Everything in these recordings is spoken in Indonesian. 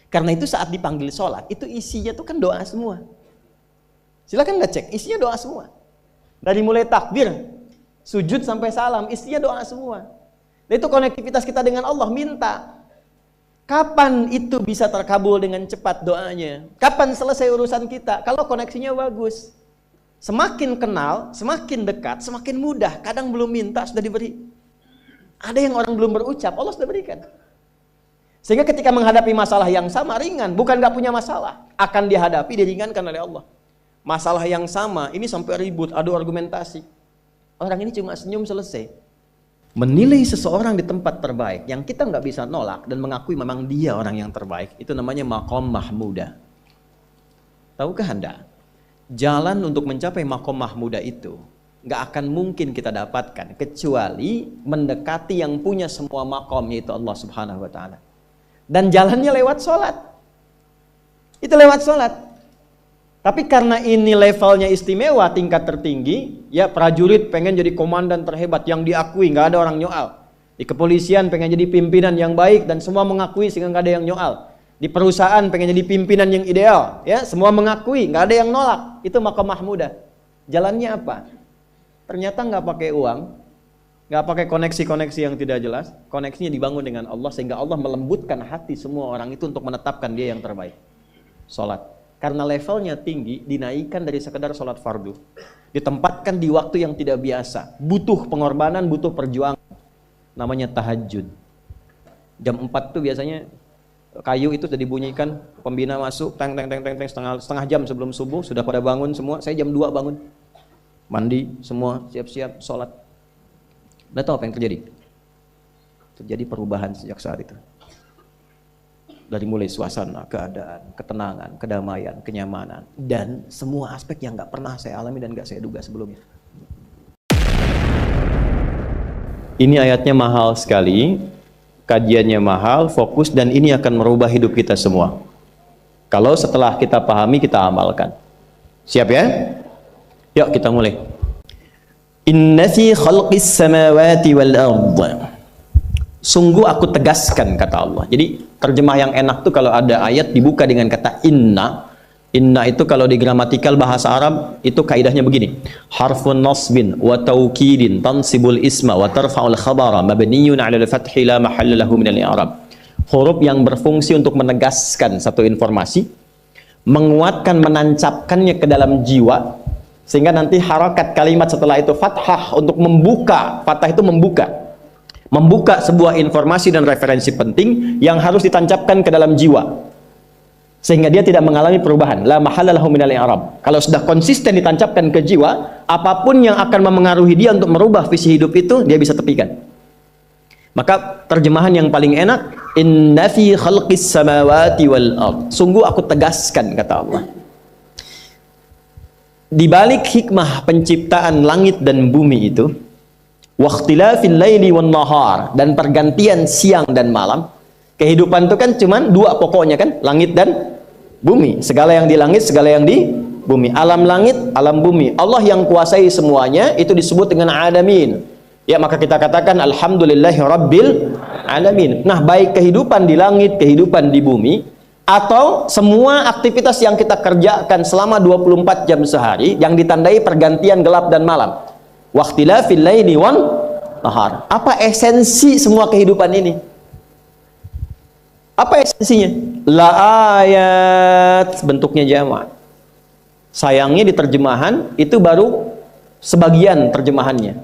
Karena itu saat dipanggil sholat, itu isinya tuh kan doa semua. Silakan ngecek, isinya doa semua. Dari mulai takbir, sujud sampai salam, isinya doa semua. Nah, itu konektivitas kita dengan Allah, minta. Kapan itu bisa terkabul dengan cepat doanya? Kapan selesai urusan kita? Kalau koneksinya bagus. Semakin kenal, semakin dekat, semakin mudah. Kadang belum minta, sudah diberi. Ada yang orang belum berucap, Allah sudah berikan. Sehingga ketika menghadapi masalah yang sama, ringan. Bukan gak punya masalah. Akan dihadapi, diringankan oleh Allah. Masalah yang sama, ini sampai ribut, adu argumentasi. Orang ini cuma senyum, selesai. Menilai seseorang di tempat terbaik yang kita nggak bisa nolak dan mengakui memang dia orang yang terbaik, itu namanya maqam mahmudah. Tahukah Anda? Jalan untuk mencapai maqam mahmudah itu nggak akan mungkin kita dapatkan kecuali mendekati yang punya semua maqam, yaitu Allah Subhanahu wa taala. Dan jalannya lewat sholat. Itu lewat sholat. Tapi karena ini levelnya istimewa, tingkat tertinggi, ya prajurit pengen jadi komandan terhebat yang diakui, nggak ada orang nyoal. Di kepolisian pengen jadi pimpinan yang baik dan semua mengakui sehingga nggak ada yang nyoal. Di perusahaan pengen jadi pimpinan yang ideal, ya semua mengakui, nggak ada yang nolak. Itu maqam mahmudah. Jalannya apa? Ternyata nggak pakai uang, nggak pakai koneksi-koneksi yang tidak jelas. Koneksinya dibangun dengan Allah sehingga Allah melembutkan hati semua orang itu untuk menetapkan dia yang terbaik. Sholat. Karena levelnya tinggi, dinaikkan dari sekedar sholat fardu. Ditempatkan di waktu yang tidak biasa. Butuh pengorbanan, butuh perjuangan. Namanya tahajud. Jam 4 tuh biasanya kayu itu sudah dibunyikan, pembina masuk, teng, setengah jam sebelum subuh, sudah pada bangun semua. Saya jam 2 bangun. Mandi, semua siap-siap, sholat. Anda tahu apa yang terjadi? Terjadi perubahan sejak saat itu. Dari mulai suasana, keadaan, ketenangan, kedamaian, kenyamanan, dan semua aspek yang nggak pernah saya alami dan nggak saya duga sebelumnya. Ini ayatnya mahal sekali, kajiannya mahal, fokus, dan ini akan merubah hidup kita semua. Kalau setelah kita pahami, kita amalkan. Siap ya? Yuk kita mulai. Inna fi khalqis samawati wal ardh. Sungguh aku tegaskan, kata Allah. Jadi terjemah yang enak tuh kalau ada ayat dibuka dengan kata inna. Inna itu kalau di gramatikal bahasa Arab itu kaidahnya begini. Harfun nasbin wa taukidin tansibul isma wa tarfa'ul khabara mabniyun 'ala al-fathi la mahalla lahu min al-i'rab. Huruf yang berfungsi untuk menegaskan satu informasi, menguatkan, menancapkannya ke dalam jiwa, sehingga nanti harakat kalimat setelah itu fathah untuk membuka. Fathah itu membuka sebuah informasi dan referensi penting yang harus ditancapkan ke dalam jiwa sehingga dia tidak mengalami perubahan. La mahalla lahu minal i'rab. Kalau sudah konsisten ditancapkan ke jiwa, apapun yang akan memengaruhi dia untuk merubah visi hidup itu dia bisa tepikan. Maka terjemahan yang paling enak, inna fi khalqis samawati wal ard. Sungguh aku tegaskan, kata Allah, di balik hikmah penciptaan langit dan bumi itu, waqtilafil laili wan nahar, dan pergantian siang dan malam. Kehidupan itu kan cuman dua pokoknya kan, langit dan bumi. Segala yang di langit, segala yang di bumi. Alam langit, alam bumi. Allah yang kuasai semuanya, itu disebut dengan alamin. Ya, maka kita katakan alhamdulillahi rabbil alamin. Nah, baik kehidupan di langit, kehidupan di bumi, atau semua aktivitas yang kita kerjakan selama 24 jam sehari yang ditandai pergantian gelap dan malam. Waqtilafil laili wan nahar. Apa esensi semua kehidupan ini? Apa esensinya? La ayat, bentuknya jamak. Sayangnya di terjemahan itu baru sebagian terjemahannya.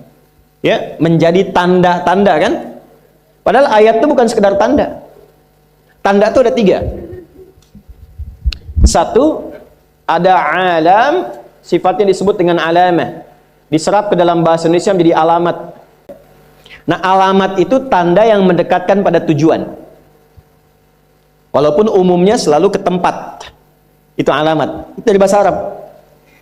Ya, menjadi tanda-tanda kan? Padahal ayat itu bukan sekedar tanda. Tanda itu ada 3. Satu, ada alam, sifatnya disebut dengan alamah. Diserap ke dalam bahasa Indonesia menjadi alamat. Nah, alamat itu tanda yang mendekatkan pada tujuan. Walaupun umumnya selalu ke tempat. Itu alamat. Itu dari bahasa Arab.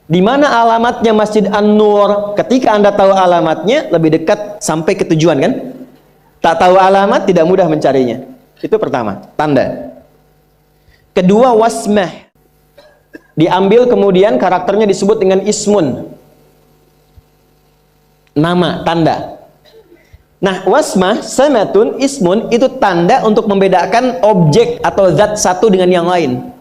Di mana alamatnya Masjid An-Nur? Ketika Anda tahu alamatnya, lebih dekat sampai ke tujuan kan? Tak tahu alamat, tidak mudah mencarinya. Itu pertama, tanda. Kedua, wasmah. Diambil kemudian karakternya disebut dengan ismun. Nama, tanda. Nah, wasmah, samatun, ismun itu tanda untuk membedakan objek atau zat satu dengan yang lain.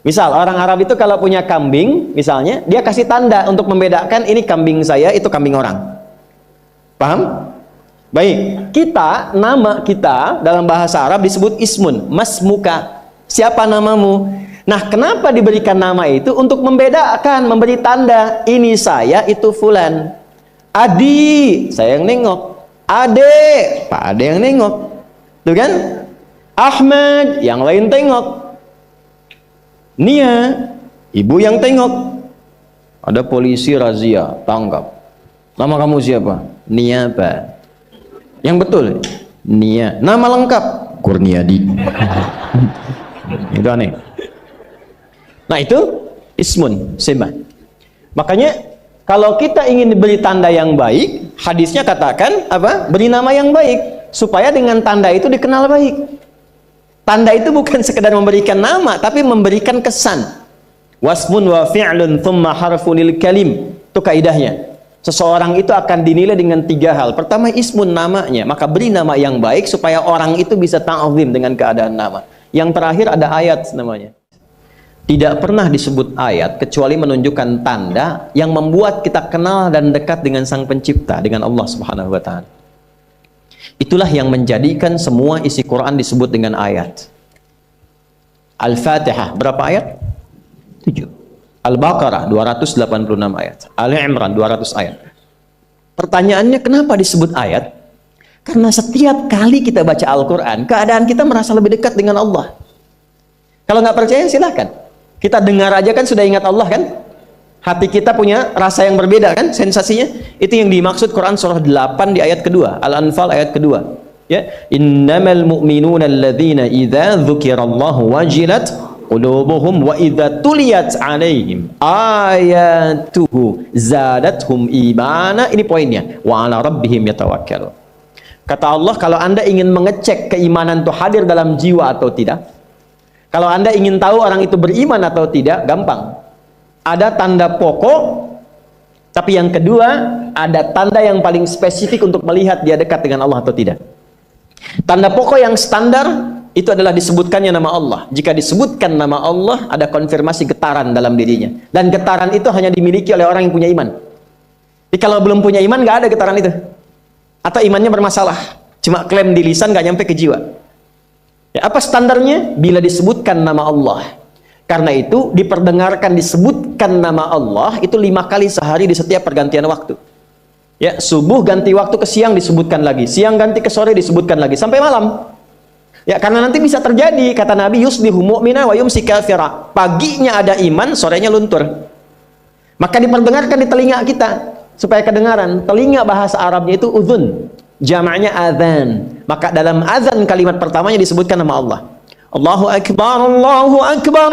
Misal orang Arab itu kalau punya kambing, misalnya, dia kasih tanda untuk membedakan ini kambing saya, itu kambing orang. Paham? Baik, nama kita dalam bahasa Arab disebut ismun, masmuka. Siapa namamu? Nah, kenapa diberikan nama itu? Untuk membedakan, memberi tanda, ini saya, itu fulan. Adi, saya yang nengok. Ade, Pak Ade yang nengok. Tuh kan? Ahmad, yang lain tengok. Nia, ibu yang tengok. Ada polisi razia, tangkap. Nama kamu siapa? Nia, Pak. Yang betul? Nia. Nama lengkap? Kurniadi. Itu aneh. Nah, itu ismun, sembah. Makanya kalau kita ingin diberi tanda yang baik, hadisnya katakan apa? Beri nama yang baik supaya dengan tanda itu dikenal baik. Tanda itu bukan sekedar memberikan nama, tapi memberikan kesan. Wasmun wa fi'lun thumma harfunil kalim. Itu kaidahnya. Seseorang itu akan dinilai dengan 3 hal. Pertama, ismun, namanya. Maka beri nama yang baik supaya orang itu bisa ta'zim dengan keadaan nama. Yang terakhir ada ayat namanya. Tidak pernah disebut ayat kecuali menunjukkan tanda yang membuat kita kenal dan dekat dengan Sang Pencipta, dengan Allah Subhanahu wa taala. Itulah yang menjadikan semua isi Quran disebut dengan ayat. Al-Fatihah berapa ayat? 7. Al-Baqarah 286 ayat. Ali Imran 200 ayat. Pertanyaannya, kenapa disebut ayat? Karena setiap kali kita baca Al-Quran, keadaan kita merasa lebih dekat dengan Allah. Kalau nggak percaya silahkan. Kita dengar aja kan sudah ingat Allah kan? Hati kita punya rasa yang berbeda kan? Sensasinya. Itu yang dimaksud Quran surah 8 di ayat kedua. Al-Anfal ayat kedua. Ya, innamal mu'minuna alladzina idza dzukirallahu wajilat qulubuhum wa idza tuliyat 'alaihim ayatuhu zadatuhum imana. Ini poinnya. Wa 'ala rabbihim yatawakkalun. Kata Allah, kalau Anda ingin mengecek keimanan itu hadir dalam jiwa atau tidak, kalau Anda ingin tahu orang itu beriman atau tidak, gampang. Ada tanda pokok, tapi yang kedua, ada tanda yang paling spesifik untuk melihat dia dekat dengan Allah atau tidak. Tanda pokok yang standar, itu adalah disebutkannya nama Allah. Jika disebutkan nama Allah, ada konfirmasi getaran dalam dirinya. Dan getaran itu hanya dimiliki oleh orang yang punya iman. Jadi kalau belum punya iman, nggak ada getaran itu. Atau imannya bermasalah. Cuma klaim di lisan, nggak nyampe ke jiwa. Ya, apa standarnya? Bila disebutkan nama Allah. Karena itu diperdengarkan disebutkan nama Allah itu 5 kali sehari di setiap pergantian waktu. Ya, subuh ganti waktu ke siang disebutkan lagi, siang ganti ke sore disebutkan lagi sampai malam. Ya, karena nanti bisa terjadi kata Nabi yusbihu mu'mina wa yumsi kafira. Paginya ada iman, sorenya luntur. Maka diperdengarkan di telinga kita supaya kedengaran. Telinga bahasa Arabnya itu udhun. Jamaknya adzan. Maka dalam adzan kalimat pertamanya disebutkan nama Allah. Allahu Akbar, Allahu Akbar.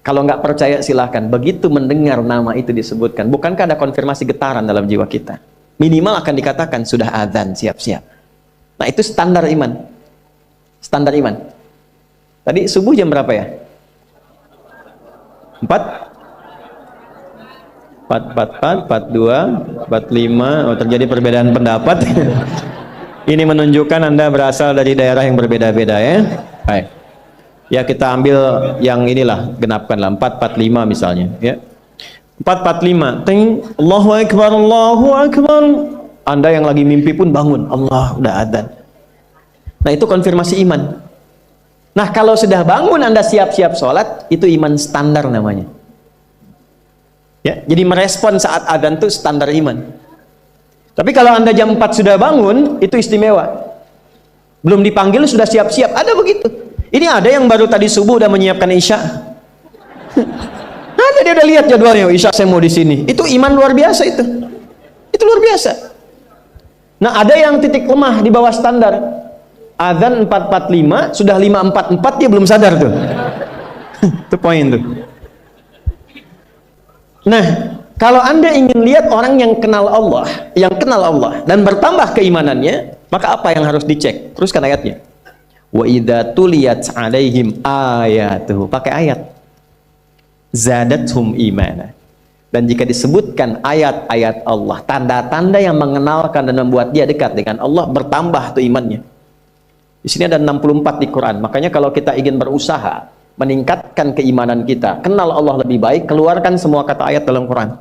Kalau nggak percaya silahkan. Begitu mendengar nama itu disebutkan, bukankah ada konfirmasi getaran dalam jiwa kita? Minimal akan dikatakan sudah adzan, siap-siap. Nah, itu standar iman. Standar iman. Tadi subuh jam berapa ya? 4? 444, 42, 45. Oh, terjadi perbedaan pendapat. Ini menunjukkan Anda berasal dari daerah yang berbeda-beda ya. Baik. Ya, kita ambil yang inilah, genapkanlah 445 misalnya ya. 445. Ting, Allahu Akbar, Allahu Akbar. Anda yang lagi mimpi pun bangun, Allah udah adzan. Nah, itu konfirmasi iman. Nah, kalau sudah bangun Anda siap-siap sholat, itu iman standar namanya. Ya, jadi merespon saat adzan itu standar iman. Tapi kalau Anda jam 4 sudah bangun, itu istimewa. Belum dipanggil sudah siap-siap, ada begitu. Ini ada yang baru tadi subuh udah menyiapkan isya. Ada, dia udah lihat jadwalnya, isya saya mau di sini. Itu iman luar biasa itu. Itu luar biasa. Nah, ada yang titik lemah di bawah standar. Adzan 445, sudah 544 dia belum sadar tuh. Itu poin tuh. Nah, kalau Anda ingin lihat orang yang kenal Allah dan bertambah keimanannya, maka apa yang harus dicek? Teruskan ayatnya. Wa idza tuliyat 'alaihim ayatuhu. Pakai ayat. Zadathum imana. Dan jika disebutkan ayat-ayat Allah, tanda-tanda yang mengenalkan dan membuat dia dekat dengan Allah, bertambah tuh imannya. Di sini ada 64 di Quran. Makanya kalau kita ingin berusaha meningkatkan keimanan kita, kenal Allah lebih baik, keluarkan semua kata ayat dalam Quran.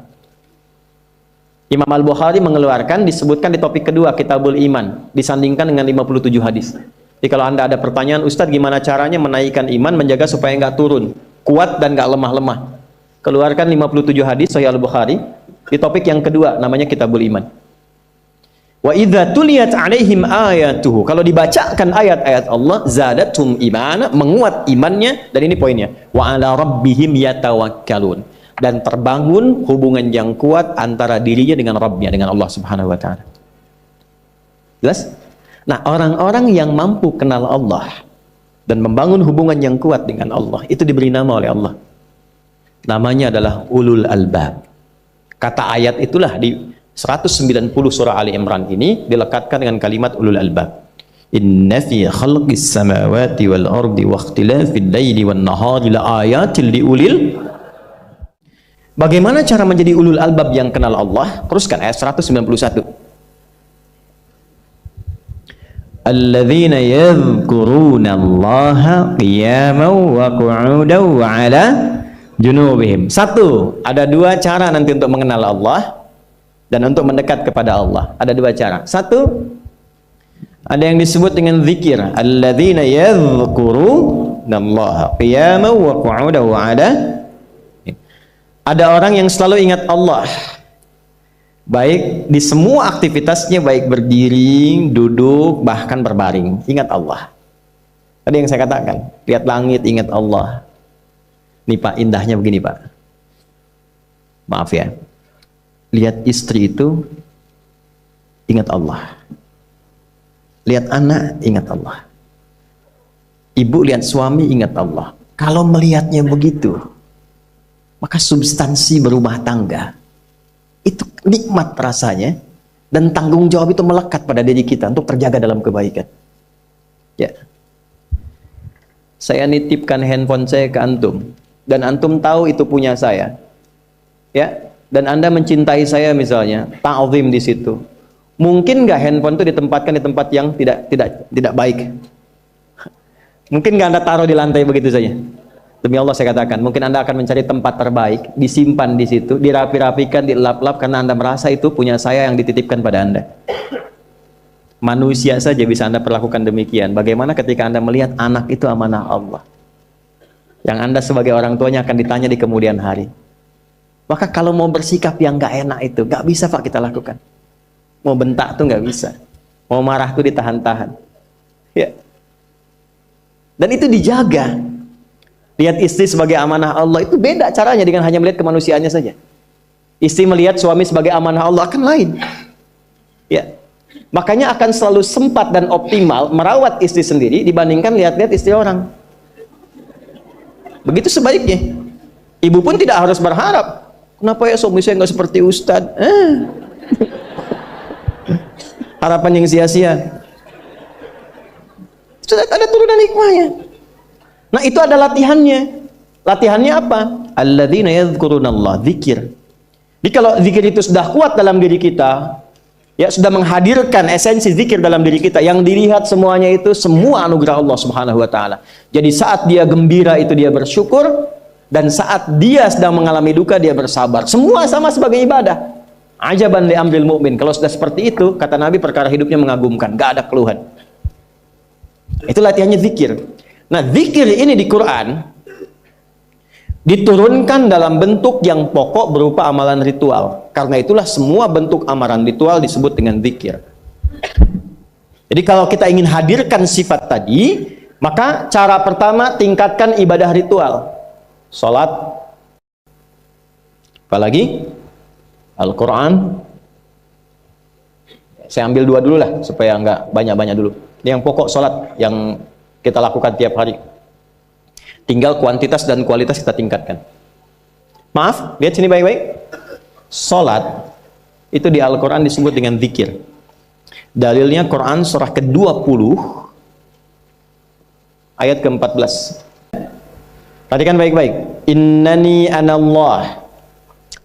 Imam Al-Bukhari mengeluarkan, disebutkan di topik kedua, Kitabul Iman, disandingkan dengan 57 hadis. Jadi kalau Anda ada pertanyaan, Ustadz gimana caranya menaikkan iman, menjaga supaya nggak turun, kuat dan nggak lemah-lemah, keluarkan 57 hadis Sahih Al-Bukhari di topik yang kedua, namanya Kitabul Iman. Wa idza tuliyat alaihim ayatuhu, kalau dibacakan ayat-ayat Allah, zadatum imana, menguat imannya. Dan ini poinnya, wa ala rabbihim yatawakkalun, dan terbangun hubungan yang kuat antara dirinya dengan Rabbnya, dengan Allah Subhanahu wa taala. Jelas? Nah, orang-orang yang mampu kenal Allah dan membangun hubungan yang kuat dengan Allah, itu diberi nama oleh Allah. Namanya adalah ulul albab. Kata ayat itulah di 190 surah Ali Imran ini dilekatkan dengan kalimat ulul albab. Inna fi khalqis samawati wal ardi wa ikhtilafil laili wan nahari la ayatil liulil. Bagaimana cara menjadi ulul albab yang kenal Allah? Teruskan ayat 191. Alladzina yadhkuruna Allaha qiyaman wa qu'udan wa 'ala junubihim. Satu, ada dua cara nanti untuk mengenal Allah dan untuk mendekat kepada Allah. Ada dua cara. Satu, ada yang disebut dengan zikir. Alladzina yadhkuruna Allaha qiyaman wa qu'udan wa 'ala. Ada orang yang selalu ingat Allah, baik di semua aktivitasnya, baik berdiri, duduk, bahkan berbaring, ingat Allah. Tadi yang saya katakan, lihat langit, ingat Allah. Nih Pak, indahnya begini Pak, maaf ya, lihat istri itu ingat Allah, lihat anak ingat Allah, ibu lihat suami ingat Allah. Kalau melihatnya begitu, maka substansi berumah tangga itu nikmat rasanya, dan tanggung jawab itu melekat pada diri kita untuk terjaga dalam kebaikan. Ya, saya nitipkan handphone saya ke antum, dan antum tahu itu punya saya, ya, dan Anda mencintai saya misalnya, ta'zim di situ. Mungkin nggak handphone itu ditempatkan di tempat yang tidak baik? Mungkin nggak Anda taruh di lantai begitu saja? Demi Allah saya katakan, mungkin Anda akan mencari tempat terbaik, disimpan di situ, dirapi-rapikan, dilap-lap, karena Anda merasa itu punya saya yang dititipkan pada Anda. Manusia saja bisa Anda perlakukan demikian. Bagaimana ketika Anda melihat anak itu amanah Allah, yang Anda sebagai orang tuanya akan ditanya di kemudian hari. Maka kalau mau bersikap yang gak enak itu, gak bisa Pak kita lakukan. Mau bentak tuh gak bisa, mau marah tuh ditahan-tahan, ya. Dan itu dijaga. Lihat istri sebagai amanah Allah itu beda caranya dengan hanya melihat kemanusiaannya saja. Istri melihat suami sebagai amanah Allah akan lain. Ya. Makanya akan selalu sempat dan optimal merawat istri sendiri dibandingkan lihat-lihat istri orang. Begitu sebaliknya. Ibu pun tidak harus berharap, kenapa ya suami saya nggak seperti Ustadz? Harapan yang sia-sia. Sudah ada turunan hikmahnya. Nah, itu ada latihannya. Latihannya apa? Alladzina yadhkurunallah, zikir. Jadi kalau zikir itu sudah kuat dalam diri kita, ya, sudah menghadirkan esensi zikir dalam diri kita, yang dilihat semuanya itu semua anugerah Allah Subhanahu wa taala. Jadi saat dia gembira itu dia bersyukur, dan saat dia sedang mengalami duka dia bersabar. Semua sama sebagai ibadah. Ajaban li amril mu'min. Kalau sudah seperti itu, kata Nabi, perkara hidupnya mengagumkan, gak ada keluhan. Itu latihannya zikir. Nah, zikir ini di Quran diturunkan dalam bentuk yang pokok berupa amalan ritual. Karena itulah semua bentuk amalan ritual disebut dengan zikir. Jadi kalau kita ingin hadirkan sifat tadi, maka cara pertama tingkatkan ibadah ritual. Salat, apalagi Al-Quran. Saya ambil dua dulu lah supaya nggak banyak-banyak dulu. Yang pokok salat yang kita lakukan tiap hari. Tinggal kuantitas dan kualitas kita tingkatkan. Maaf, lihat sini baik-baik. Salat itu di Al-Quran disebut dengan zikir. Dalilnya Quran surah ke-20 ayat ke-14. Perhatikan baik-baik. Innani anallah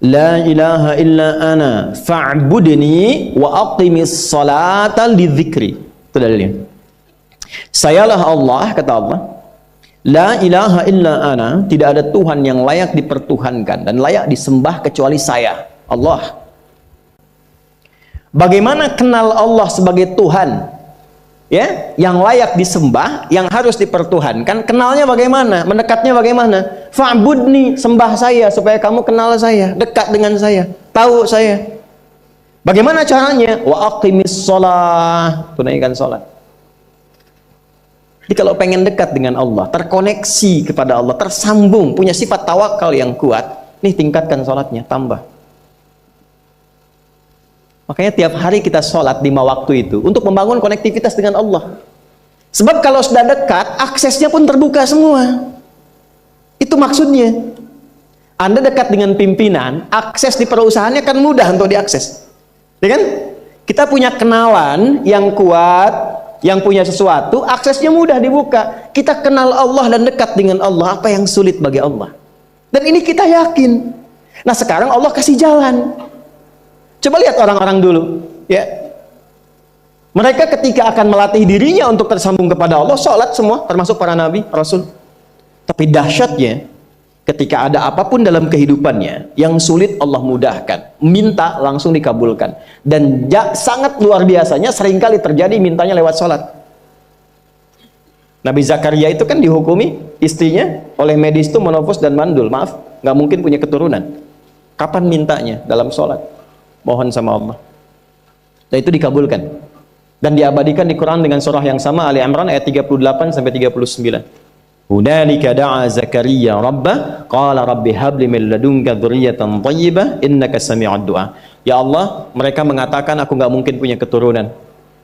La ilaha illa ana fa'budni wa aqimis salata lidzikri. Itu dalilnya. Sayalah Allah, kata Allah. La ilaha illa ana, tidak ada Tuhan yang layak dipertuhankan dan layak disembah kecuali saya, Allah. Bagaimana kenal Allah sebagai Tuhan? Ya, yang layak disembah, yang harus dipertuhankan, kenalnya bagaimana? Mendekatnya bagaimana? Fa'budni, sembah saya supaya kamu kenal saya, dekat dengan saya, tahu saya. Bagaimana caranya? Wa aqimis shalah, tunaikan salat. Jadi kalau pengen dekat dengan Allah, terkoneksi kepada Allah, tersambung, punya sifat tawakal yang kuat, nih tingkatkan sholatnya, tambah. Makanya tiap hari kita sholat 5 waktu itu, untuk membangun konektivitas dengan Allah. Sebab kalau sudah dekat, aksesnya pun terbuka semua. Itu maksudnya. Anda dekat dengan pimpinan, akses di perusahaannya kan mudah untuk diakses. Ya kan? Kita punya kenalan yang kuat, yang punya sesuatu, aksesnya mudah dibuka. Kita kenal Allah dan dekat dengan Allah, apa yang sulit bagi Allah? Dan ini kita yakin. Nah sekarang Allah kasih jalan. Coba lihat orang-orang dulu, ya. Mereka ketika akan melatih dirinya untuk tersambung kepada Allah, sholat semua, termasuk para nabi, rasul. Tapi dahsyatnya, ketika ada apapun dalam kehidupannya yang sulit, Allah mudahkan, minta langsung dikabulkan. Dan sangat luar biasanya seringkali terjadi mintanya lewat sholat. Nabi Zakaria itu kan dihukumi istrinya oleh medis itu menopause dan mandul, maaf, nggak mungkin punya keturunan. Kapan mintanya? Dalam sholat, mohon sama Allah, dan itu dikabulkan dan diabadikan di Quran dengan surah yang sama, Ali Imran ayat 38 sampai 39. Hunalika da'a Zakaria rabbah qala rabbi habli min ladunka dzurriyyatan thayyibah innaka sami'ud du'a. Ya Allah, mereka mengatakan aku nggak mungkin punya keturunan.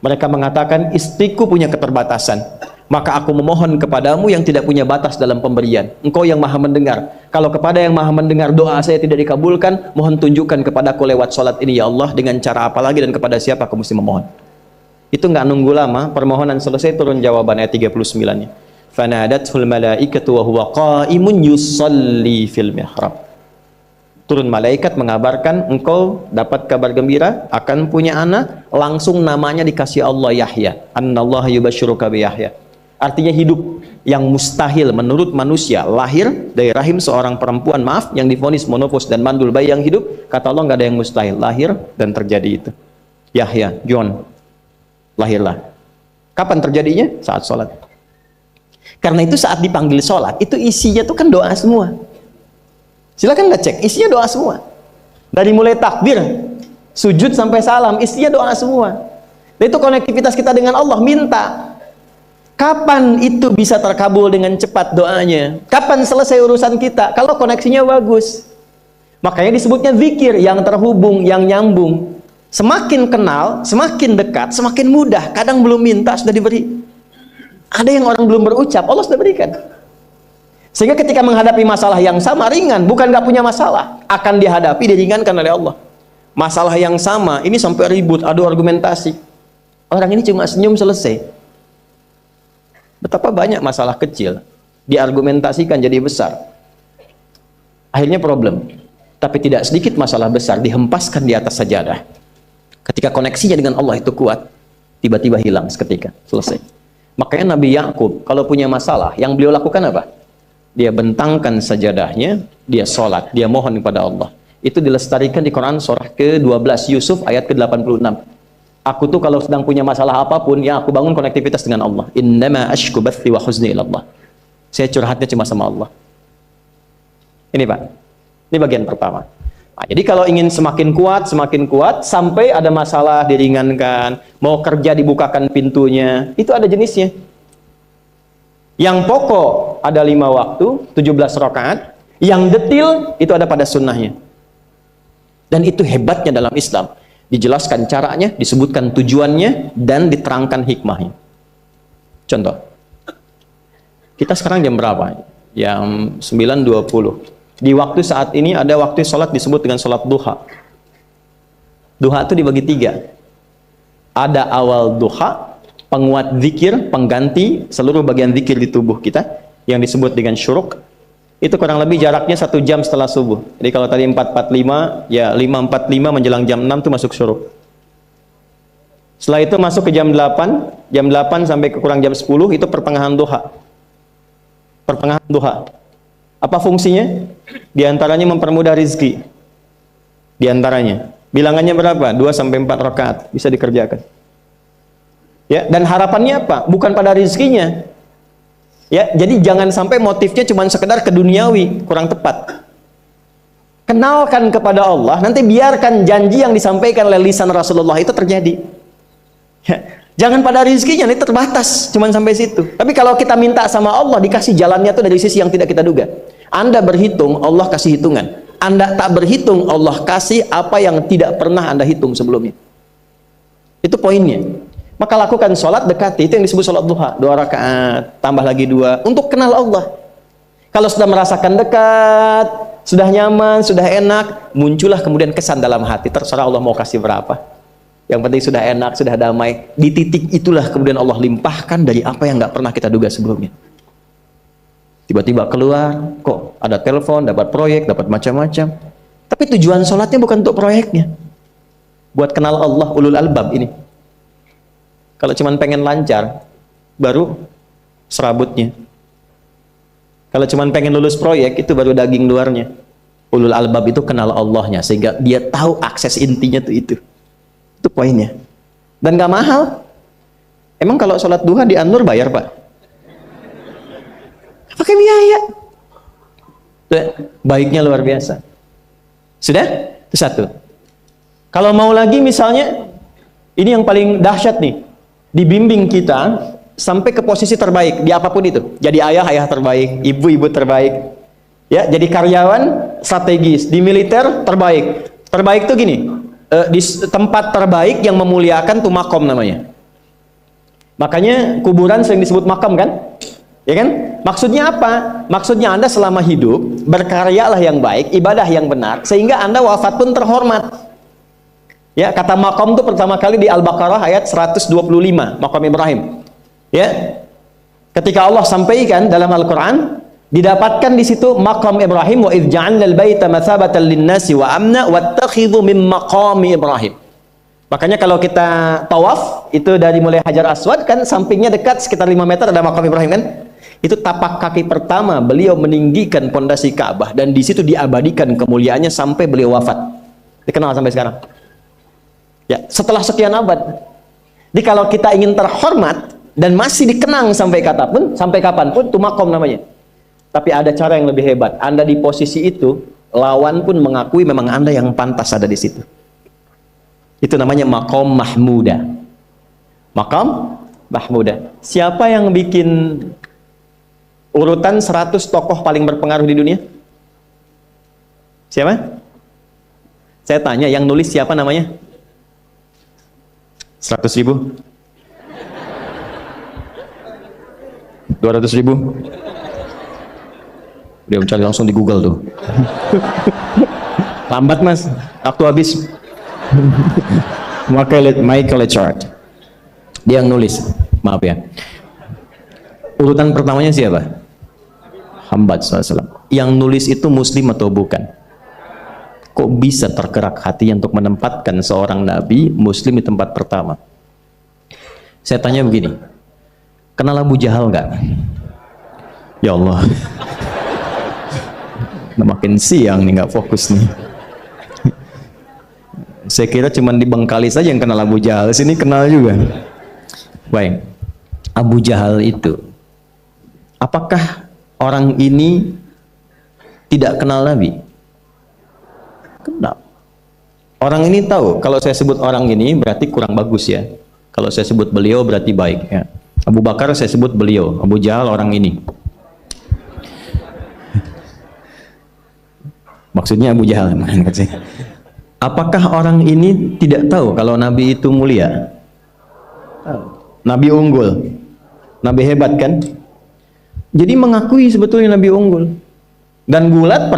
Mereka mengatakan istriku punya keterbatasan. Maka aku memohon kepadamu yang tidak punya batas dalam pemberian. Engkau yang maha mendengar. Kalau kepada yang maha mendengar doa saya tidak dikabulkan, mohon tunjukkan kepadaku lewat sholat ini ya Allah, dengan cara apa lagi dan kepada siapa aku mesti memohon. Itu nggak nunggu lama, permohonan selesai, turun jawaban ayat 39-nya. Fanadathul malaikatu wa huwa qa'imun yusalli fil mihrab. Turun malaikat mengabarkan engkau dapat kabar gembira akan punya anak, langsung namanya dikasih Allah Yahya. Annallaha yubasyiruka bi Yahya. Artinya hidup yang mustahil menurut manusia, lahir dari rahim seorang perempuan, maaf, yang divonis monopause dan mandul, bayi yang hidup, kata Allah nggak ada yang mustahil, lahir dan terjadi itu. Yahya, John, lahirlah. Kapan terjadinya? Saat sholat. Karena itu saat dipanggil sholat, itu isinya tuh kan doa semua. Silakan nggak cek, isinya doa semua. Dari mulai takbir, sujud sampai salam, isinya doa semua. Dan itu konektivitas kita dengan Allah, minta. Kapan itu bisa terkabul dengan cepat doanya? Kapan selesai urusan kita? Kalau koneksinya bagus. Makanya disebutnya zikir, yang terhubung, yang nyambung. Semakin kenal, semakin dekat, semakin mudah. Kadang belum minta, sudah diberi. Ada yang orang belum berucap, Allah sudah berikan. Sehingga ketika menghadapi masalah yang sama, ringan, bukan nggak punya masalah, akan dihadapi, diringankan oleh Allah. Masalah yang sama, ini sampai ribut, adu argumentasi. Orang ini cuma senyum, selesai. Betapa banyak masalah kecil diargumentasikan jadi besar, akhirnya problem. Tapi tidak sedikit masalah besar dihempaskan di atas sajadah. Ketika koneksinya dengan Allah itu kuat, tiba-tiba hilang seketika, selesai. Makanya Nabi Yakub kalau punya masalah, yang beliau lakukan apa? Dia bentangkan sajadahnya, dia sholat, dia mohon kepada Allah. Itu dilestarikan di Quran surah ke-12 Yusuf ayat ke-86. Aku tuh kalau sedang punya masalah apapun, yang aku bangun konektivitas dengan Allah. Innama ashku bathi wa huzni ilallah. Saya curhatnya cuma sama Allah. Ini Pak, ini bagian pertama. Nah, jadi kalau ingin semakin kuat, sampai ada masalah diringankan, mau kerja dibukakan pintunya, itu ada jenisnya. Yang pokok ada 5 waktu, 17 rakaat. Yang detil itu ada pada sunnahnya. Dan itu hebatnya dalam Islam. Dijelaskan caranya, disebutkan tujuannya, dan diterangkan hikmahnya. Contoh, kita sekarang jam berapa? Jam 9.20. Di waktu saat ini ada waktu sholat disebut dengan sholat duha. Duha itu dibagi 3. Ada awal duha, penguat zikir, pengganti seluruh bagian zikir di tubuh kita, yang disebut dengan syuruk. Itu kurang lebih jaraknya 1 jam setelah subuh. Jadi kalau tadi 4.45, ya 5.45 menjelang jam 6 itu masuk syuruk. Setelah itu masuk ke jam 8 sampai ke kurang jam 10 itu pertengahan duha. Pertengahan duha. Apa fungsinya? Di antaranya mempermudah rizki. Di antaranya. Bilangannya berapa? 2 sampai 4 rakaat bisa dikerjakan. Ya, dan harapannya apa? Bukan pada rizkinya. Ya, jadi jangan sampai motifnya cuma sekedar ke duniawi, kurang tepat. Kenalkan kepada Allah, nanti biarkan janji yang disampaikan oleh lisan Rasulullah itu terjadi. Ya, jangan pada rizkinya, ini terbatas, cuma sampai situ. Tapi kalau kita minta sama Allah, dikasih jalannya itu dari sisi yang tidak kita duga. Anda berhitung, Allah kasih hitungan. Anda tak berhitung, Allah kasih apa yang tidak pernah Anda hitung sebelumnya. Itu poinnya. Maka lakukan sholat dekati, itu yang disebut sholat duha, 2 rakaat, tambah lagi 2, untuk kenal Allah. Kalau sudah merasakan dekat, sudah nyaman, sudah enak, muncullah kemudian kesan dalam hati, terserah Allah mau kasih berapa. Yang penting sudah enak, sudah damai, di titik itulah kemudian Allah limpahkan dari apa yang nggak pernah kita duga sebelumnya. Tiba-tiba keluar, kok ada telepon, dapat proyek, dapat macam-macam. Tapi tujuan sholatnya bukan untuk proyeknya. Buat kenal Allah, ulul albab ini. Kalau cuma pengen lancar, baru serabutnya. Kalau cuma pengen lulus proyek, itu baru daging luarnya. Ulul albab itu kenal Allahnya, sehingga dia tahu akses intinya tuh itu. Itu poinnya. Dan gak mahal. Emang kalau sholat duha di An-Nur bayar, Pak? Pakai biaya. Baiknya luar biasa. Sudah? Itu satu. Kalau mau lagi misalnya, ini yang paling dahsyat nih. Dibimbing kita sampai ke posisi terbaik di apapun itu. Jadi ayah terbaik, ibu terbaik. Ya, jadi karyawan strategis, di militer terbaik. Terbaik tuh gini, di tempat terbaik yang memuliakan tuh makom namanya. Makanya kuburan sering disebut makam kan? Ya kan? Maksudnya apa? Maksudnya Anda selama hidup berkaryalah yang baik, ibadah yang benar, sehingga Anda wafat pun terhormat. Ya, kata makom itu pertama kali di Al-Baqarah ayat 125, makom Ibrahim. Ya. Ketika Allah sampaikan dalam Al-Qur'an, didapatkan di situ makom Ibrahim, wa idz ja'alna al-baita mathabatan lin-nasi wa amna wattakhidhu min maqami Ibrahim. Makanya kalau kita tawaf, itu dari mulai Hajar Aswad kan sampingnya dekat sekitar 5 meter ada makom Ibrahim kan? Itu tapak kaki pertama beliau meninggikan pondasi Ka'bah, dan di situ diabadikan kemuliaannya sampai beliau wafat. Dikenal sampai sekarang. Ya, setelah sekian abad. Jadi kalau kita ingin terhormat dan masih dikenang sampai kapanpun, itu makom namanya. Tapi ada cara yang lebih hebat. Anda di posisi itu, lawan pun mengakui memang Anda yang pantas ada di situ. Itu namanya makom mahmuda. Makom mahmuda. Siapa yang bikin urutan 100 tokoh paling berpengaruh di dunia? Siapa? Saya tanya, yang nulis siapa namanya? 100.000? 200.000? Dia mencari langsung di Google tuh. Lambat mas, waktu habis. Michael Chart. Dia yang nulis, maaf ya. Urutan pertamanya siapa? Muhammad SAW. Yang nulis itu muslim atau bukan? Kok bisa tergerak hatinya untuk menempatkan seorang nabi muslim di tempat pertama? Saya tanya begini, kenal Abu Jahal nggak? Ya Allah, makin siang nih, nggak fokus nih. Saya kira cuma di Bengkali saja yang kenal Abu Jahal, sini kenal juga. Baik, Abu Jahal itu, apakah orang ini tidak kenal Nabi? Kenal. Orang ini tahu, kalau saya sebut orang ini berarti kurang bagus ya. Kalau saya sebut beliau berarti baik ya. Abu Bakar saya sebut beliau, Abu Jahal orang ini. Maksudnya Abu Jahal. Apakah orang ini tidak tahu kalau Nabi itu mulia? Nabi unggul. Nabi hebat kan? Jadi mengakui sebetulnya Nabi unggul. Dan gulat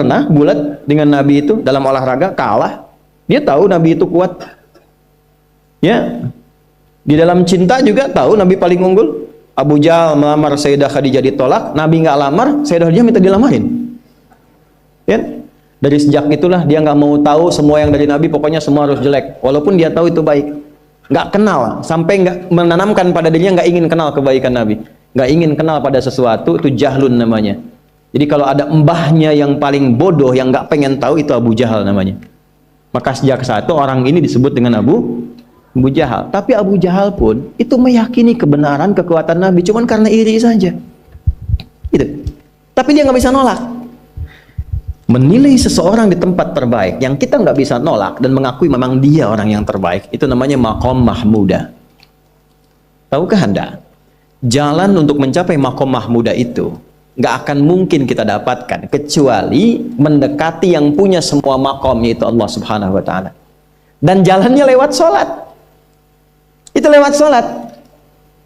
dengan Nabi itu dalam olahraga kalah. Dia tahu Nabi itu kuat. Ya. Di dalam cinta juga tahu Nabi paling unggul. Abu Jahal melamar Sayyidah Khadijah ditolak, Nabi nggak lamar, Sayyidah Khadijah minta dilamarin. Ya? Dari sejak itulah dia nggak mau tahu semua yang dari Nabi, pokoknya semua harus jelek. Walaupun dia tahu itu baik. Nggak kenal, sampai nggak menanamkan pada dirinya nggak ingin kenal kebaikan Nabi. Nggak ingin kenal pada sesuatu, itu jahlun namanya. Jadi kalau ada mbahnya yang paling bodoh, yang nggak pengen tahu, itu Abu Jahal namanya. Maka sejak saat itu orang ini disebut dengan Abu Jahal. Tapi Abu Jahal pun itu meyakini kebenaran, kekuatan Nabi, cuman karena iri saja. Gitu. Tapi dia nggak bisa nolak. Menilai seseorang di tempat terbaik yang kita nggak bisa nolak dan mengakui memang dia orang yang terbaik, itu namanya maqam mahmudah. Tahukah Anda, jalan untuk mencapai maqam mahmudah itu nggak akan mungkin kita dapatkan kecuali mendekati yang punya semua maqam, yaitu Allah Subhanahu wa Ta'ala. Dan jalannya lewat sholat. Itu lewat sholat.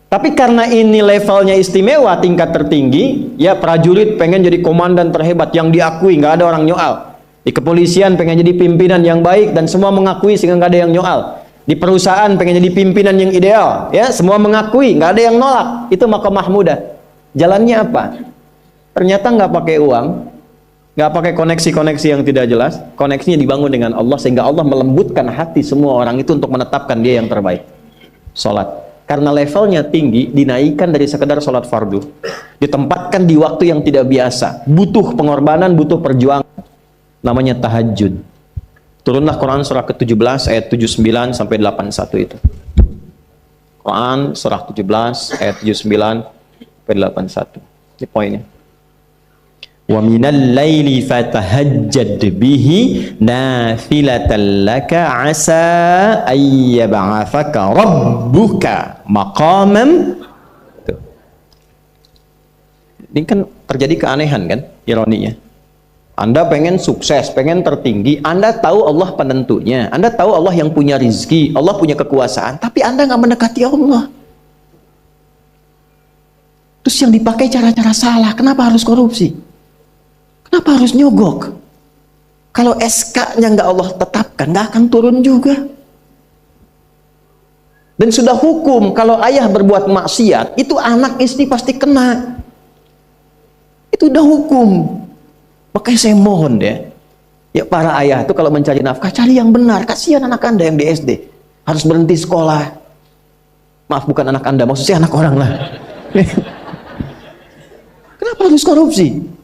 Tapi karena ini levelnya istimewa, tingkat tertinggi, ya prajurit pengen jadi komandan terhebat yang diakui, nggak ada orang nyoal. Di kepolisian pengen jadi pimpinan yang baik dan semua mengakui sehingga nggak ada yang nyoal. Di perusahaan pengen jadi pimpinan yang ideal, ya semua mengakui, nggak ada yang nolak. Itu maqam mahmudah. Jalannya apa? Ternyata nggak pakai uang, nggak pakai koneksi-koneksi yang tidak jelas. Koneksinya dibangun dengan Allah sehingga Allah melembutkan hati semua orang itu untuk menetapkan dia yang terbaik. Sholat. Karena levelnya tinggi, dinaikkan dari sekedar sholat fardu, ditempatkan di waktu yang tidak biasa, butuh pengorbanan, butuh perjuangan, namanya tahajud. Turunlah Quran surah ke-17 ayat 79 sampai 81 itu. Quran surah 17 ayat 79 sampai 81. Ini poinnya. Wa minal laili fatahajjad bihi nafilatan laka asa ayyab'athaka rabbuka maqaman. Ini kan terjadi keanehan kan, ironinya. Anda pengen sukses, pengen tertinggi, Anda tahu Allah penentunya, Anda tahu Allah yang punya rizki, Allah punya kekuasaan, tapi Anda nggak mendekati Allah. Terus yang dipakai cara-cara salah, kenapa harus korupsi? Kenapa harus nyogok? Kalau SK-nya nggak Allah tetapkan, nggak akan turun juga. Dan sudah hukum, kalau ayah berbuat maksiat, itu anak istri pasti kena. Itu udah hukum. Makanya saya mohon deh, ya para ayah itu kalau mencari nafkah, cari yang benar. Kasihan anak Anda yang di SD, harus berhenti sekolah. Maaf, bukan anak Anda, maksudnya anak orang lah. Kenapa harus korupsi?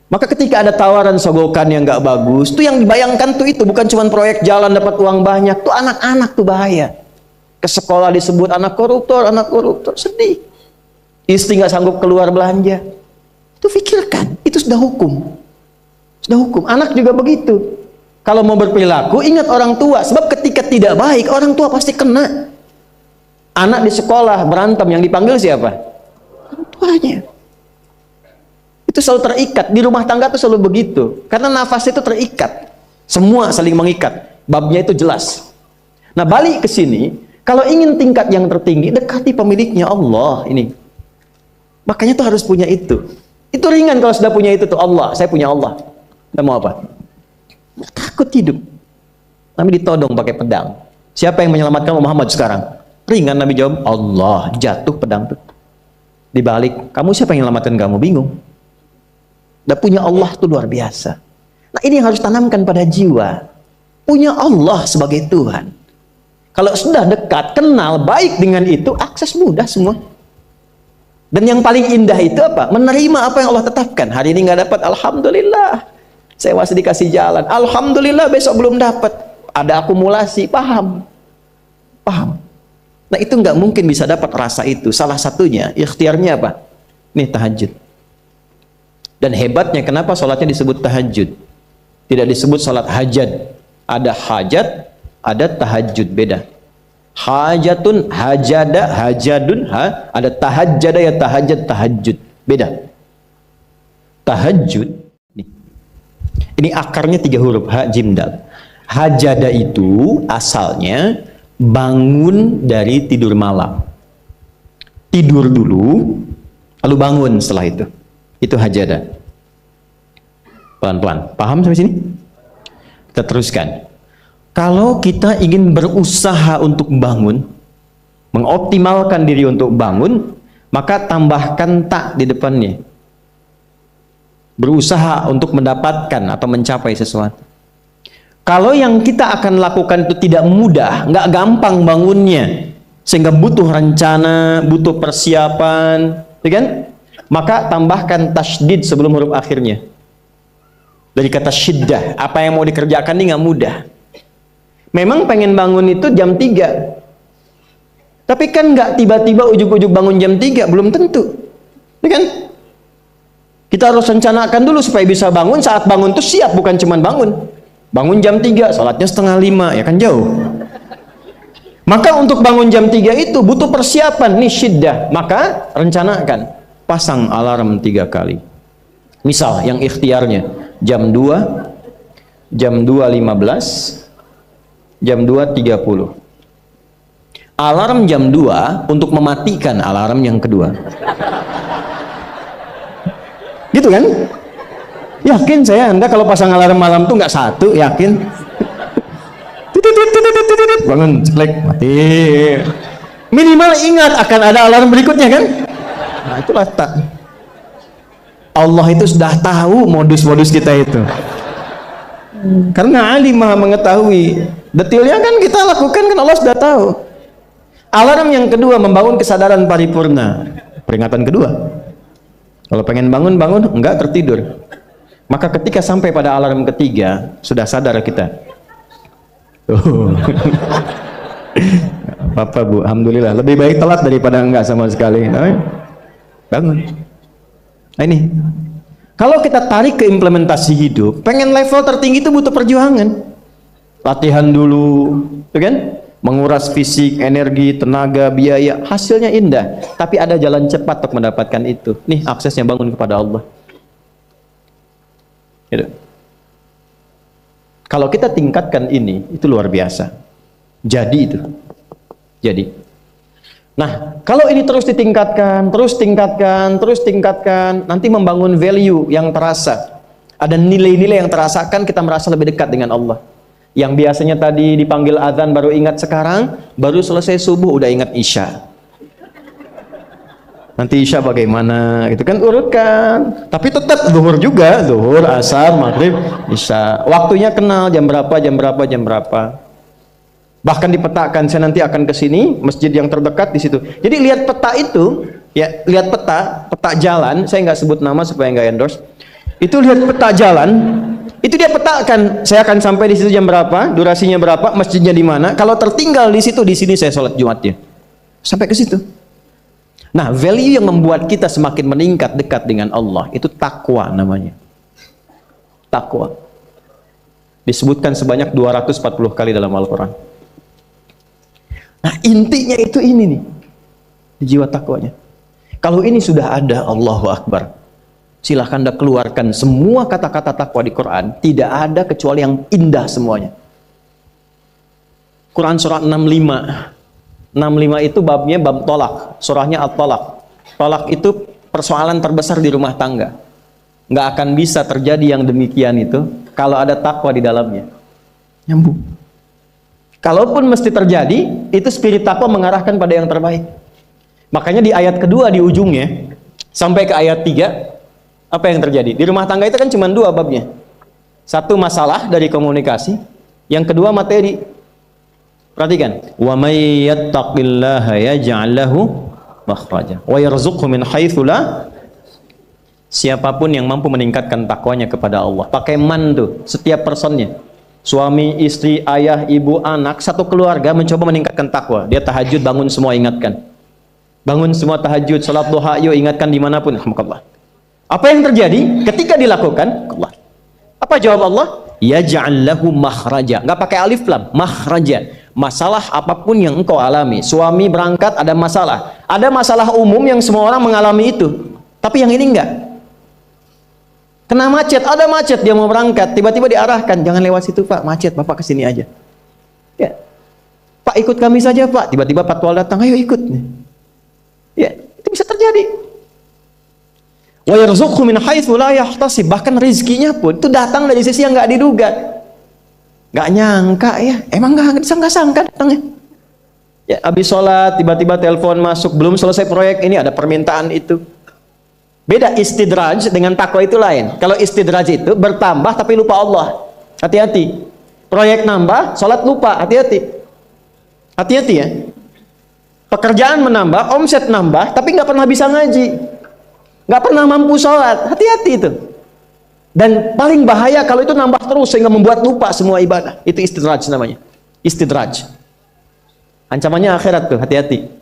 Maka ketika ada tawaran sogokan yang nggak bagus, tuh yang dibayangkan tuh itu bukan cuma proyek jalan dapat uang banyak, tuh anak-anak tuh bahaya. Ke sekolah disebut anak koruptor, sedih. Istri nggak sanggup keluar belanja. Itu pikirkan, itu sudah hukum. Sudah hukum. Anak juga begitu. Kalau mau berperilaku, ingat orang tua. Sebab ketika tidak baik, orang tua pasti kena. Anak di sekolah berantem, yang dipanggil siapa? Orang tuanya. Itu selalu terikat. Di rumah tangga itu selalu begitu. Karena nafas itu terikat. Semua saling mengikat. Babnya itu jelas. Nah, balik ke sini, kalau ingin tingkat yang tertinggi, dekati pemiliknya Allah ini. Makanya tuh harus punya itu. Itu ringan kalau sudah punya itu tuh Allah. Saya punya Allah. Anda mau apa? Nggak takut hidup. Nabi ditodong pakai pedang. Siapa yang menyelamatkan Muhammad sekarang? Ringan Nabi jawab, Allah. Jatuh pedang tuh. Dibalik, kamu siapa yang menyelamatkan kamu? Bingung. Dan punya Allah itu luar biasa. Nah, ini yang harus tanamkan pada jiwa. Punya Allah sebagai Tuhan. Kalau sudah dekat, kenal, baik dengan itu, akses mudah semua. Dan yang paling indah itu apa? Menerima apa yang Allah tetapkan. Hari ini nggak dapat, alhamdulillah. Saya masih dikasih jalan. Alhamdulillah, besok belum dapat. Ada akumulasi, paham. Paham. Nah, itu nggak mungkin bisa dapat rasa itu. Salah satunya, ikhtiarnya apa? Nih, tahajud. Dan hebatnya kenapa sholatnya disebut tahajud, tidak disebut sholat hajat. Ada hajat, ada tahajud, beda. Hajatun, hajada, hajadun, ada tahajjada, ya tahajud, tahajud, beda. Tahajud ini akarnya 3 huruf, ha, jim, dal. Hajada itu asalnya bangun dari tidur malam, tidur dulu lalu bangun setelah itu hajada. Pelan-pelan, paham sampai sini? Kita teruskan. Kalau kita ingin berusaha untuk bangun, mengoptimalkan diri untuk bangun, maka tambahkan tak di depannya. berusaha untuk mendapatkan atau mencapai sesuatu. Kalau yang kita akan lakukan itu tidak mudah, nggak gampang bangunnya, sehingga butuh rencana, butuh persiapan, ya kan? Maka tambahkan tasydid sebelum huruf akhirnya. Dari kata syiddah, apa yang mau dikerjakan ini nggak mudah. Memang pengen bangun itu jam 3. Tapi kan nggak tiba-tiba ujuk-ujuk bangun jam 3, belum tentu. Ya kan? Kita harus rencanakan dulu supaya bisa bangun, saat bangun tuh siap, bukan cuma bangun. Bangun jam 3, sholatnya 4:30, ya kan jauh. Maka untuk bangun jam 3 itu butuh persiapan, nih syiddah. Maka rencanakan, pasang alarm 3 kali. Misal yang ikhtiarnya jam 2, jam 2.15, jam 2.30. Alarm jam 2 untuk mematikan alarm yang kedua. Gitu kan? Yakin saya Anda kalau pasang alarm malam tuh nggak satu, yakin? Bangun, ceklek, mati. Minimal ingat akan ada alarm berikutnya kan? Nah itulah tak. Allah itu sudah tahu modus-modus kita itu. Karena alim maha mengetahui. Detailnya kan kita lakukan kan Allah sudah tahu. Alarm yang kedua membangun kesadaran paripurna. Peringatan kedua. Kalau pengen bangun, enggak tertidur. Maka ketika sampai pada alarm ketiga, sudah sadar kita. Bapak Bu, alhamdulillah. Lebih baik telat daripada enggak sama sekali. Bangun. Nah ini. Kalau kita tarik ke implementasi hidup, pengen level tertinggi itu butuh perjuangan. Latihan dulu, ya kan? Menguras fisik, energi, tenaga, biaya. Hasilnya indah. Tapi ada jalan cepat untuk mendapatkan itu. Nih aksesnya bangun kepada Allah. Gitu. Kalau kita tingkatkan ini, itu luar biasa. Jadi itu. Jadi. Nah, kalau ini terus ditingkatkan, terus tingkatkan, nanti membangun value yang terasa. Ada nilai-nilai yang terasakan, kita merasa lebih dekat dengan Allah. Yang biasanya tadi dipanggil azan baru ingat sekarang, baru selesai subuh udah ingat isya. Nanti isya bagaimana, gitu kan, urutkan. Tapi tetap zuhur juga, zuhur, asar, maghrib, isya. Waktunya kenal, jam berapa. Bahkan dipetakan, saya nanti akan ke sini, masjid yang terdekat di situ. Jadi lihat peta itu, ya, lihat peta jalan, saya nggak sebut nama supaya nggak endorse. Itu lihat peta jalan, itu dia petakan, saya akan sampai di situ jam berapa, durasinya berapa, masjidnya di mana. Kalau tertinggal di situ, di sini saya sholat Jumatnya. Sampai ke situ. Nah, value yang membuat kita semakin meningkat dekat dengan Allah itu takwa namanya. Takwa. Disebutkan sebanyak 240 kali dalam Al-Quran. Nah, intinya itu ini nih. Di jiwa takwanya. Kalau ini sudah ada, Allahu Akbar. Silahkan Anda keluarkan semua kata-kata takwa di Quran. Tidak ada kecuali yang indah semuanya. Quran surah 65. 65 itu babnya bab tolak, surahnya at-tolak. Tolak itu persoalan terbesar di rumah tangga. Nggak akan bisa terjadi yang demikian itu kalau ada takwa di dalamnya. Nyambung. Kalaupun mesti terjadi, itu spirit takwa mengarahkan pada yang terbaik. Makanya di ayat kedua di ujungnya sampai ke ayat 3, apa yang terjadi? Di rumah tangga itu kan cuma 2 babnya. Satu masalah dari komunikasi, yang kedua materi. Perhatikan, wa may yattaqillaha yaj'al lahu makhraja wa yarzuqhu min haitsu la. Siapapun yang mampu meningkatkan takwanya kepada Allah, pakai man tuh, setiap personnya. Suami, istri, ayah, ibu, anak, satu keluarga mencoba meningkatkan takwa. Dia tahajud, bangun semua ingatkan. Bangun semua tahajud, salat duha, yuk ingatkan dimanapun. Alhamdulillah. Apa yang terjadi ketika dilakukan? Allah. Apa jawab Allah? Yaj'al lahu makhraja. Enggak pakai alif lam, makhraja. Masalah apapun yang engkau alami, suami berangkat ada masalah umum yang semua orang mengalami itu, tapi yang ini enggak. Kena macet, ada macet, dia mau berangkat, tiba-tiba diarahkan, jangan lewat situ Pak, macet, Bapak kesini aja. Ya, Pak ikut kami saja Pak, tiba-tiba patwal datang, ayo ikut. Ya, itu bisa terjadi. Wa yarzuqhu min haitsu la yahtasib, bahkan rezekinya pun itu datang dari sisi yang enggak diduga. Gak nyangka ya, emang gak sangka datangnya. Ya, habis sholat tiba-tiba telepon masuk, belum selesai proyek ini ada permintaan itu. Beda istidraj dengan takwa itu lain. Kalau istidraj itu bertambah tapi lupa Allah. Hati-hati. Proyek nambah, sholat lupa. Hati-hati. Hati-hati ya. Pekerjaan menambah, omset nambah, tapi nggak pernah bisa ngaji. Nggak pernah mampu sholat. Hati-hati itu. Dan paling bahaya kalau itu nambah terus sehingga membuat lupa semua ibadah. Itu istidraj namanya. Istidraj. Ancamannya akhirat tuh, hati-hati.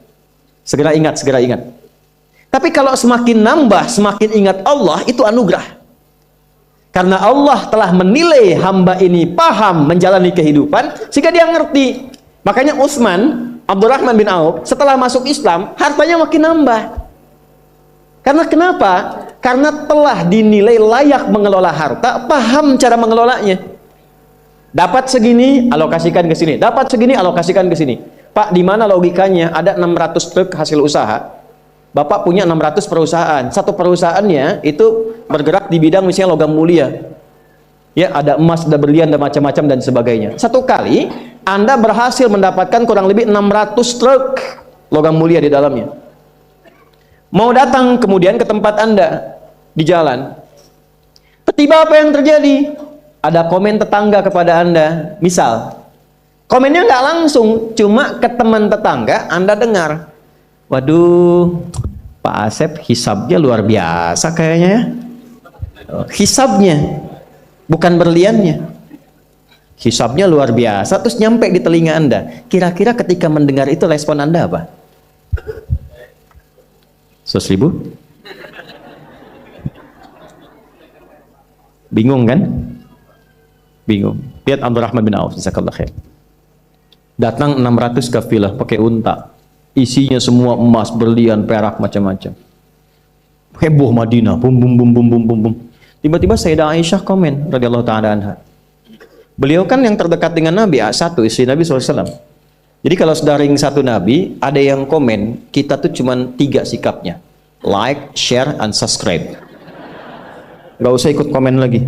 Segera ingat, segera ingat. Tapi kalau semakin nambah, semakin ingat Allah, itu anugerah. Karena Allah telah menilai hamba ini paham menjalani kehidupan, sehingga dia ngerti. Makanya Utsman, Abdurrahman bin Auf, setelah masuk Islam, hartanya makin nambah. Karena kenapa? Karena telah dinilai layak mengelola harta, paham cara mengelolanya. Dapat segini, alokasikan ke sini. Dapat segini, alokasikan ke sini. Pak, di mana logikanya? Ada 600 truk hasil usaha. Bapak punya 600 perusahaan. Satu perusahaannya itu bergerak di bidang misalnya logam mulia. Ya, ada emas, ada berlian, ada macam-macam dan sebagainya. Satu kali Anda berhasil mendapatkan kurang lebih 600 truk logam mulia di dalamnya. Mau datang kemudian ke tempat Anda di jalan. Tiba apa yang terjadi? Ada komen tetangga kepada Anda. Misal, komennya nggak langsung, cuma ke teman tetangga Anda dengar. Waduh, Pak Asep hisabnya luar biasa kayaknya ya. Hisabnya, bukan berliannya. Hisabnya luar biasa, terus nyampe di telinga Anda. Kira-kira ketika mendengar itu respon Anda apa? 100.000? Bingung kan? Bingung. Lihat Abdurrahman bin Auf, jazakallahu khair. Datang 600 kafilah pakai unta. Isinya semua emas, berlian, perak, macam-macam. Heboh Madinah, bum bum bum bum bum bum bum. Tiba-tiba Sayyidah Aisyah komen radhiyallahu taala anha. Beliau kan yang terdekat dengan Nabi, satu istri Nabi SAW. Jadi kalau sudah ring satu Nabi, ada yang komen, kita tuh cuma 3 sikapnya. Like, share, and subscribe. Gak usah ikut komen lagi.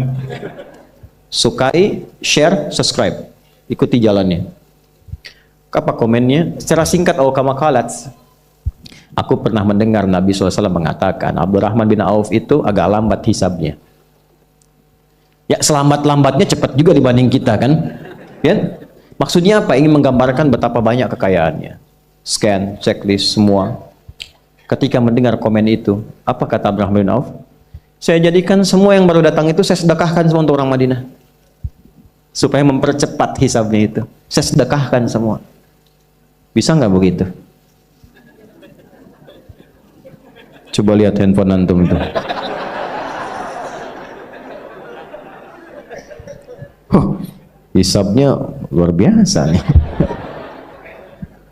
Sukai, share, subscribe. Ikuti jalannya. Apa komennya? Secara singkat, kama qalat, aku pernah mendengar Nabi SAW mengatakan Abdurrahman bin Auf itu agak lambat hisabnya. Ya, selambat-lambatnya cepat juga dibanding kita kan? Ya? Maksudnya apa? Ingin menggambarkan betapa banyak kekayaannya. Scan, checklist, semua. Ketika mendengar komen itu, apa kata Abdurrahman bin Auf? Saya jadikan semua yang baru datang itu saya sedekahkan semua untuk orang Madinah. Supaya mempercepat hisabnya itu. Saya sedekahkan semua. Bisa nggak begitu? Coba lihat handphone antum itu. Hisabnya luar biasa nih.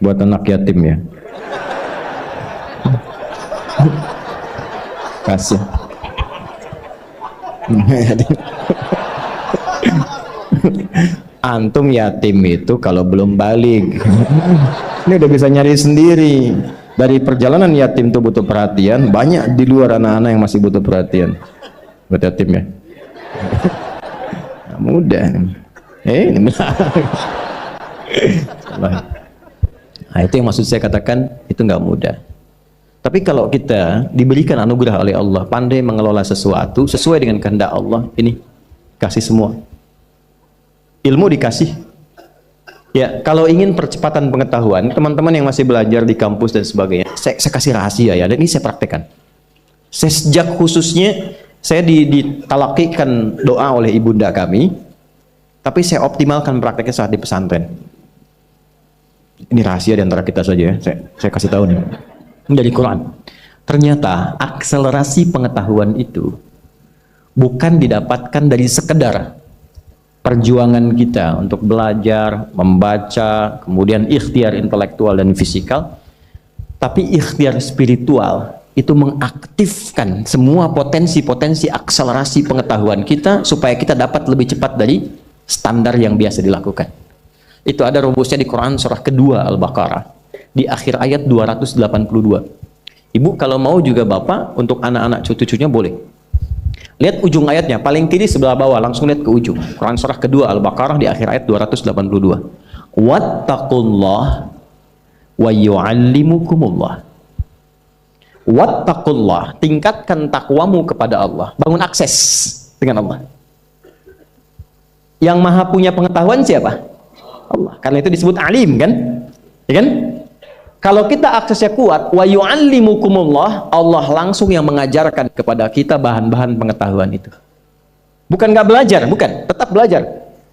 Buat anak yatim ya. Kasih. Antum yatim itu kalau belum balik. Ini udah bisa nyari sendiri. Dari perjalanan yatim itu butuh perhatian. Banyak di luar anak-anak yang masih butuh perhatian. Buat yatim ya. Nah, mudah. Ini nah, itu yang maksud saya katakan itu nggak mudah. Tapi kalau kita diberikan anugerah oleh Allah, pandai mengelola sesuatu sesuai dengan kehendak Allah, ini kasih semua. Ilmu dikasih. Ya, kalau ingin percepatan pengetahuan, teman-teman yang masih belajar di kampus dan sebagainya, saya kasih rahasia ya, dan ini saya praktekkan. Saya sejak khususnya, saya ditalakikan doa oleh ibunda kami, tapi saya optimalkan prakteknya saat di pesantren. Ini rahasia di antara kita saja ya, saya kasih tahu nih. Ini dari Quran. Ternyata akselerasi pengetahuan itu bukan didapatkan dari sekedar perjuangan kita untuk belajar, membaca, kemudian ikhtiar intelektual dan fisikal, tapi ikhtiar spiritual itu mengaktifkan semua potensi-potensi akselerasi pengetahuan kita supaya kita dapat lebih cepat dari standar yang biasa dilakukan. Itu ada rumusnya di Quran surah kedua Al-Baqarah di akhir ayat 282. Ibu kalau mau juga Bapak untuk anak-anak cucu-cucunya boleh. Lihat ujung ayatnya, paling kiri sebelah bawah, langsung lihat ke ujung. Quran surah kedua Al-Baqarah di akhir ayat 282. Wattaqullah wa yu'allimukumullah. Wattaqullah, tingkatkan takwamu kepada Allah. Bangun akses dengan Allah. Yang maha punya pengetahuan siapa? Allah. Karena itu disebut alim kan? Ya kan? Kalau kita aksesnya kuat, wa yu'allimukumullah, Allah langsung yang mengajarkan kepada kita bahan-bahan pengetahuan itu. Bukan nggak belajar, bukan, tetap belajar.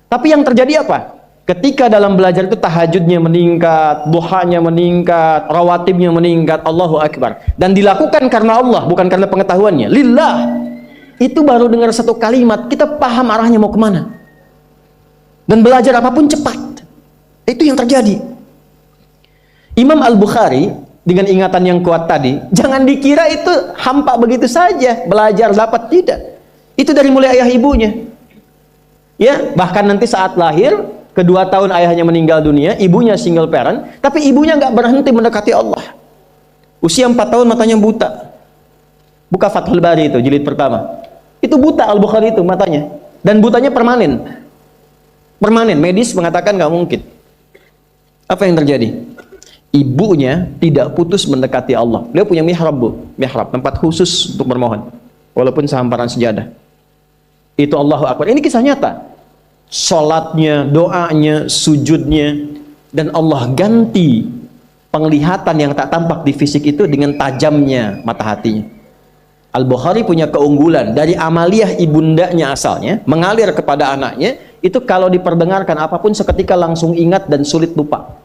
Tapi yang terjadi apa? Ketika dalam belajar itu tahajudnya meningkat, duhanya meningkat, rawatibnya meningkat, Allahu Akbar. Dan dilakukan karena Allah, bukan karena pengetahuannya. Lillah. Itu baru dengar satu kalimat, kita paham arahnya mau kemana. Dan belajar apapun cepat. Itu yang terjadi. Imam Al-Bukhari dengan ingatan yang kuat tadi, jangan dikira itu hampa begitu saja belajar dapat, tidak. Itu dari mulai ayah ibunya. Ya, bahkan nanti saat lahir, kedua tahun ayahnya meninggal dunia, ibunya single parent, tapi ibunya nggak berhenti mendekati Allah. Usia 4 tahun matanya buta. Buka Fathul Bari itu jilid pertama. Itu buta Al-Bukhari itu matanya, dan butanya permanen. Permanen, medis mengatakan nggak mungkin. Apa yang terjadi? Ibunya tidak putus mendekati Allah. Beliau punya mihrab, Bu. Mihrab, tempat khusus untuk bermohon. Walaupun sehamparan sejadah. Itu Allahu Akbar. Ini kisah nyata. Salatnya, doanya, sujudnya, dan Allah ganti penglihatan yang tak tampak di fisik itu dengan tajamnya mata hatinya. Al-Bukhari punya keunggulan dari amaliyah ibundanya asalnya mengalir kepada anaknya, itu kalau diperdengarkan apapun seketika langsung ingat dan sulit lupa.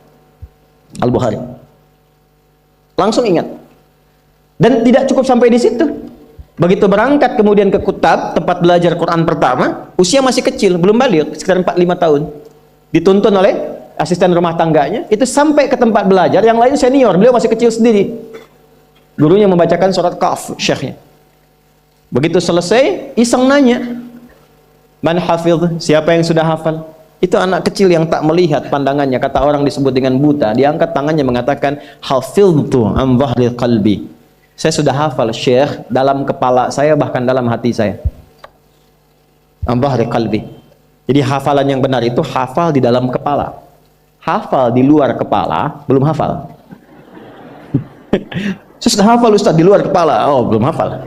Al-Bukhari langsung ingat. Dan tidak cukup sampai di situ. Begitu berangkat kemudian ke Kutab, tempat belajar Quran pertama, usia masih kecil, belum balik, sekitar 4-5 tahun. Dituntun oleh asisten rumah tangganya, itu sampai ke tempat belajar, yang lain senior, beliau masih kecil sendiri. Gurunya membacakan surat Kahf, syekhnya. Begitu selesai, iseng nanya, man hafidh, siapa yang sudah hafal? Itu anak kecil yang tak melihat pandangannya, kata orang disebut dengan buta. Dia angkat tangannya mengatakan, hafidhtu an dhahril qalbi. Saya sudah hafal, Syekh, dalam kepala saya, bahkan dalam hati saya. An dhahril qalbi. Jadi hafalan yang benar itu hafal di dalam kepala. Hafal di luar kepala, belum hafal. Saya sudah hafal, Ustaz, di luar kepala. Oh, belum hafal.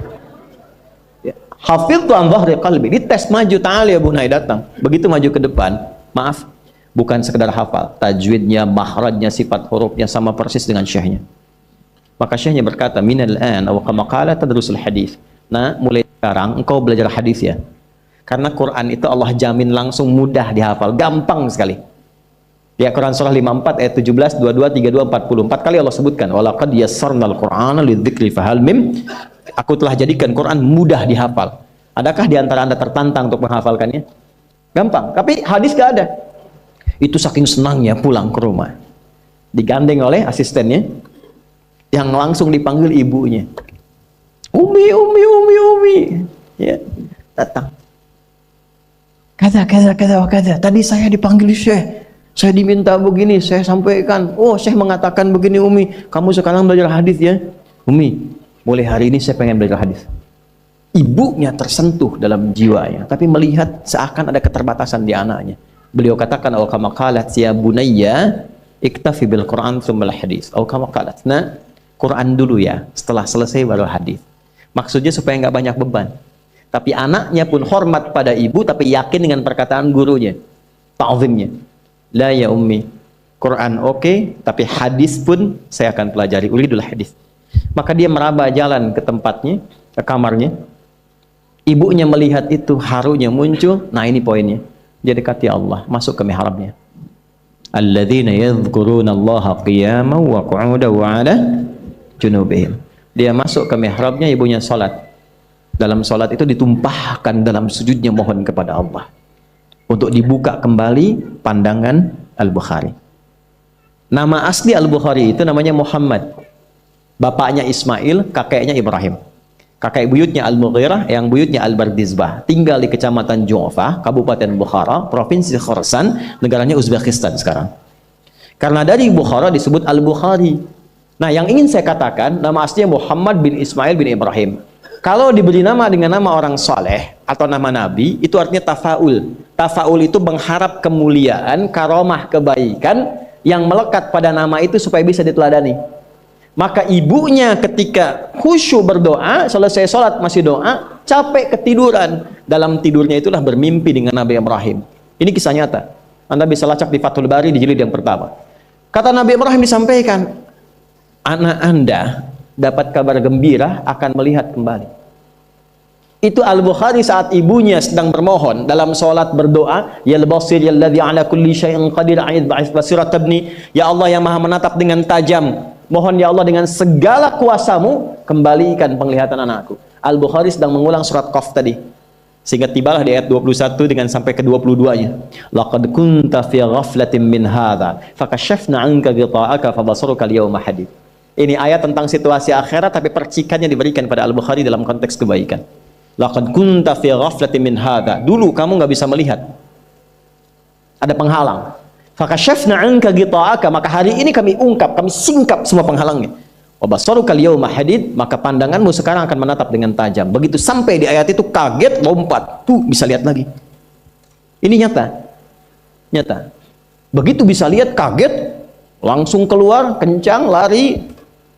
Hafidhtu an dhahril qalbi. Di tes maju, ta'ala ya bunai datang. Begitu maju ke depan, maaf, bukan sekedar hafal, tajwidnya, mahrajnya, sifat hurufnya sama persis dengan syekhnya. Maka syekhnya berkata, minal an aw kama qala tadrusul hadis. Nah, mulai sekarang engkau belajar hadis ya. Karena Quran itu Allah jamin langsung mudah dihafal, gampang sekali. Di Quran surah 54 ayat 17, 22, 32, 40. 4 kali Allah sebutkan, walaqad yassarnal Qur'ana lidzikri fahal mim. Aku telah jadikan Quran mudah dihafal. Adakah di antara Anda tertantang untuk menghafalkannya? Gampang, tapi hadis gak ada. Itu saking senangnya pulang ke rumah, digandeng oleh asistennya, yang langsung dipanggil ibunya. Umi. Ya, datang. Kata. Tadi saya dipanggil Syekh. Saya diminta begini, saya sampaikan. Oh, Syekh mengatakan begini, Umi. Kamu sekarang belajar hadis ya? Umi, mulai hari ini saya pengen belajar hadis. Ibunya tersentuh dalam jiwanya, tapi melihat seakan ada keterbatasan di anaknya. Beliau katakan, "Aw kama qalat ya bunayya, iktafi bil Qur'an tsumma al hadis." Aw kama qalat, nah, Quran dulu ya, setelah selesai baru hadis. Maksudnya supaya nggak banyak beban. Tapi anaknya pun hormat pada ibu, tapi yakin dengan perkataan gurunya, ta'zimnya. La ya ummi, Quran oke, tapi hadis pun saya akan pelajari. Uridul hadis. Maka dia meraba jalan ke tempatnya, ke kamarnya. Ibunya melihat itu, harunya muncul. Nah, ini poinnya. Dia dekati Allah, masuk ke mihrabnya. Alladzina yadhkuruna Allaha qiyaman wa qu'udan wa 'ala junubihim. Dia masuk ke mihrabnya, ibunya salat. Dalam salat itu ditumpahkan dalam sujudnya mohon kepada Allah untuk dibuka kembali pandangan Al-Bukhari. Nama asli Al-Bukhari itu namanya Muhammad. Bapaknya Ismail, kakeknya Ibrahim. Kakek buyutnya Al-Mughirah, yang buyutnya Al-Bardizbah. Tinggal di Kecamatan Ju'fah, Kabupaten Bukhara, Provinsi Khorasan, negaranya Uzbekistan sekarang. Karena dari Bukhara disebut Al-Bukhari. Nah, yang ingin saya katakan, nama aslinya Muhammad bin Ismail bin Ibrahim. Kalau diberi nama dengan nama orang soleh atau nama nabi, itu artinya tafaul. Tafaul itu mengharap kemuliaan, karomah, kebaikan yang melekat pada nama itu supaya bisa diteladani. Maka ibunya ketika khusyuk berdoa, selesai sholat masih doa, capek ketiduran. Dalam tidurnya itulah bermimpi dengan Nabi Ibrahim. Ini kisah nyata. Anda bisa lacak di Fathul Bari di jilid yang pertama. Kata Nabi Ibrahim disampaikan, anak Anda dapat kabar gembira akan melihat kembali. Itu Al-Bukhari saat ibunya sedang bermohon dalam sholat berdoa, ya al-basir alladhi ala kulli syai'in qadir a'id ba'is basirat tabni, ya Allah yang maha menatap dengan tajam, mohon ya Allah dengan segala kuasamu kembalikan penglihatan anakku. Al-Bukhari sedang mengulang surat Qaf tadi, sehingga tibalah di ayat 21 dengan sampai ke 22-nya. Laqad kunta fi ghaflatin min hadha fakashafna 'anka ghita'aka fabasaruka al-yawma hadid. Ini ayat tentang situasi akhirat, tapi percikannya diberikan pada Al-Bukhari dalam konteks kebaikan. Laqad kunta fi ghaflatin min hadha. Dulu kamu nggak bisa melihat, ada penghalang. Fakashafna 'anka ghita'aka, maka hari ini kami ungkap, kami singkap semua penghalangnya. Wa basaruka al-yawma hadid, maka pandanganmu sekarang akan menatap dengan tajam. Begitu sampai di ayat itu kaget, lompat, tuh bisa lihat lagi. Ini nyata. Nyata. Begitu bisa lihat kaget, langsung keluar, kencang, lari.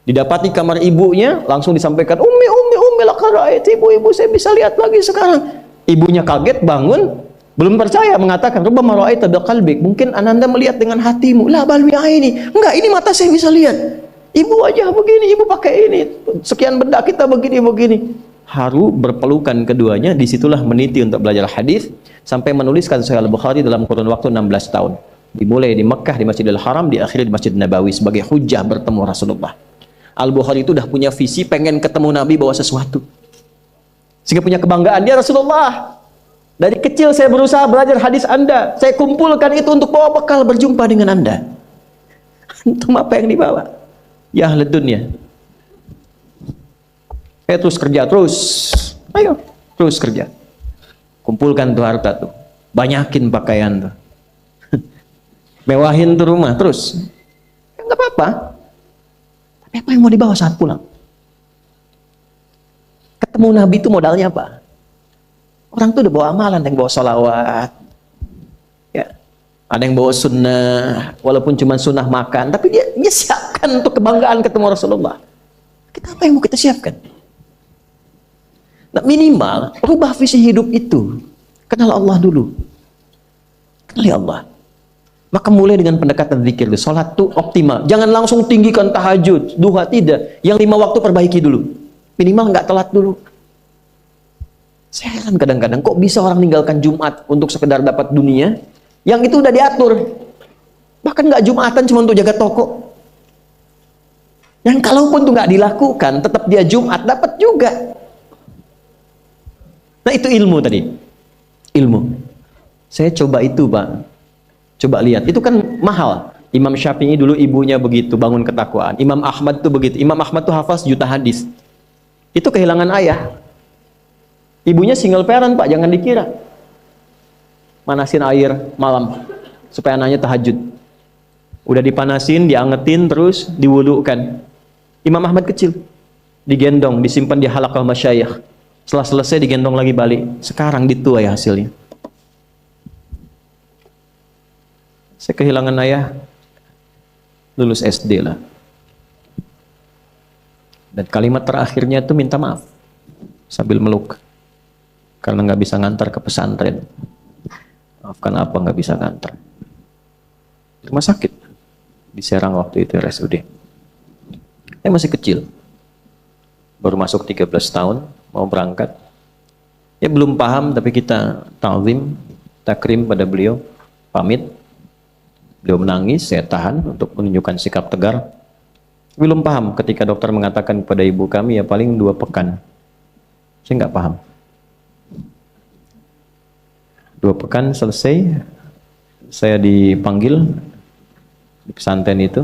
Didapati kamar ibunya, langsung disampaikan, Ummi, laqad ra'aiti, ibu saya bisa lihat lagi sekarang. Ibunya kaget, bangun, belum percaya, mengatakan, rubbama ra'aita biqalbik, mungkin Ananda melihat dengan hatimu. La bal bi'aini, enggak, ini mata saya bisa lihat. Ibu aja begini, ibu pakai ini, sekian benda kita begini. Haru berpelukan keduanya, disitulah meniti untuk belajar hadis sampai menuliskan Sahih Al-Bukhari dalam kurun waktu 16 tahun. Dimulai di Mekah, di Masjidil Haram, diakhiri di Masjid Nabawi sebagai hujjah bertemu Rasulullah. Al-Bukhari itu udah punya visi, pengen ketemu Nabi bawa sesuatu, sehingga punya kebanggaan. Dia Rasulullah, dari kecil saya berusaha belajar hadis Anda, saya kumpulkan itu untuk bawa bekal berjumpa dengan Anda. Antum apa yang dibawa? Ya ahli dunia. Terus kerja terus, ayo terus kerja, kumpulkan tuh harta tuh, banyakin pakaian tuh, mewahin tuh rumah terus, nggak apa-apa. Apa yang mau dibawa saat pulang? Ketemu Nabi itu modalnya apa? Orang tuh udah bawa amalan, ada yang bawa sholawat, ya, ada yang bawa sunnah, walaupun cuma sunnah makan, tapi dia siapkan untuk kebanggaan ketemu Rasulullah. Kita apa yang mau kita siapkan? Nah, minimal rubah visi hidup itu. Kenal Allah dulu. Kenali Allah. Maka mulai dengan pendekatan zikir, sholat tuh optimal. Jangan langsung tinggikan tahajud, duha, tidak. Yang 5 waktu perbaiki dulu. Minimal nggak telat dulu. Saya heran kadang-kadang, kok bisa orang meninggalkan Jumat untuk sekedar dapat dunia, yang itu udah diatur. Bahkan nggak Jumatan cuma untuk jaga toko. Yang kalaupun tuh nggak dilakukan, tetap dia Jumat, dapat juga. Nah itu ilmu tadi. Ilmu. Saya coba itu Pak. Coba lihat, itu kan mahal. Imam Syafi'i dulu ibunya begitu, bangun ketakwaan. Imam Ahmad tuh begitu. Imam Ahmad tuh hafal 1 juta hadis. Itu kehilangan ayah. Ibunya single parent Pak, jangan dikira. Manasin air malam supaya anaknya tahajud. Udah dipanasin, diangetin, terus diwudukan. Imam Ahmad kecil, digendong, disimpan di halaqah masyayikh. Setelah selesai digendong lagi balik. Sekarang dituai hasilnya. Saya kehilangan ayah lulus SD lah. Dan kalimat terakhirnya itu minta maaf sambil meluk karena nggak bisa ngantar ke pesantren. Maafkan apa nggak bisa ngantar. Rumah sakit di Serang waktu itu, RSUD. Saya masih kecil, baru masuk 13 tahun, mau berangkat. Ya belum paham, tapi kita ta'zim, takrim pada beliau, pamit. Beliau menangis, saya tahan untuk menunjukkan sikap tegar. Belum paham ketika dokter mengatakan kepada ibu kami, ya paling 2 pekan. Saya nggak paham. 2 pekan selesai, saya dipanggil di pesantren itu.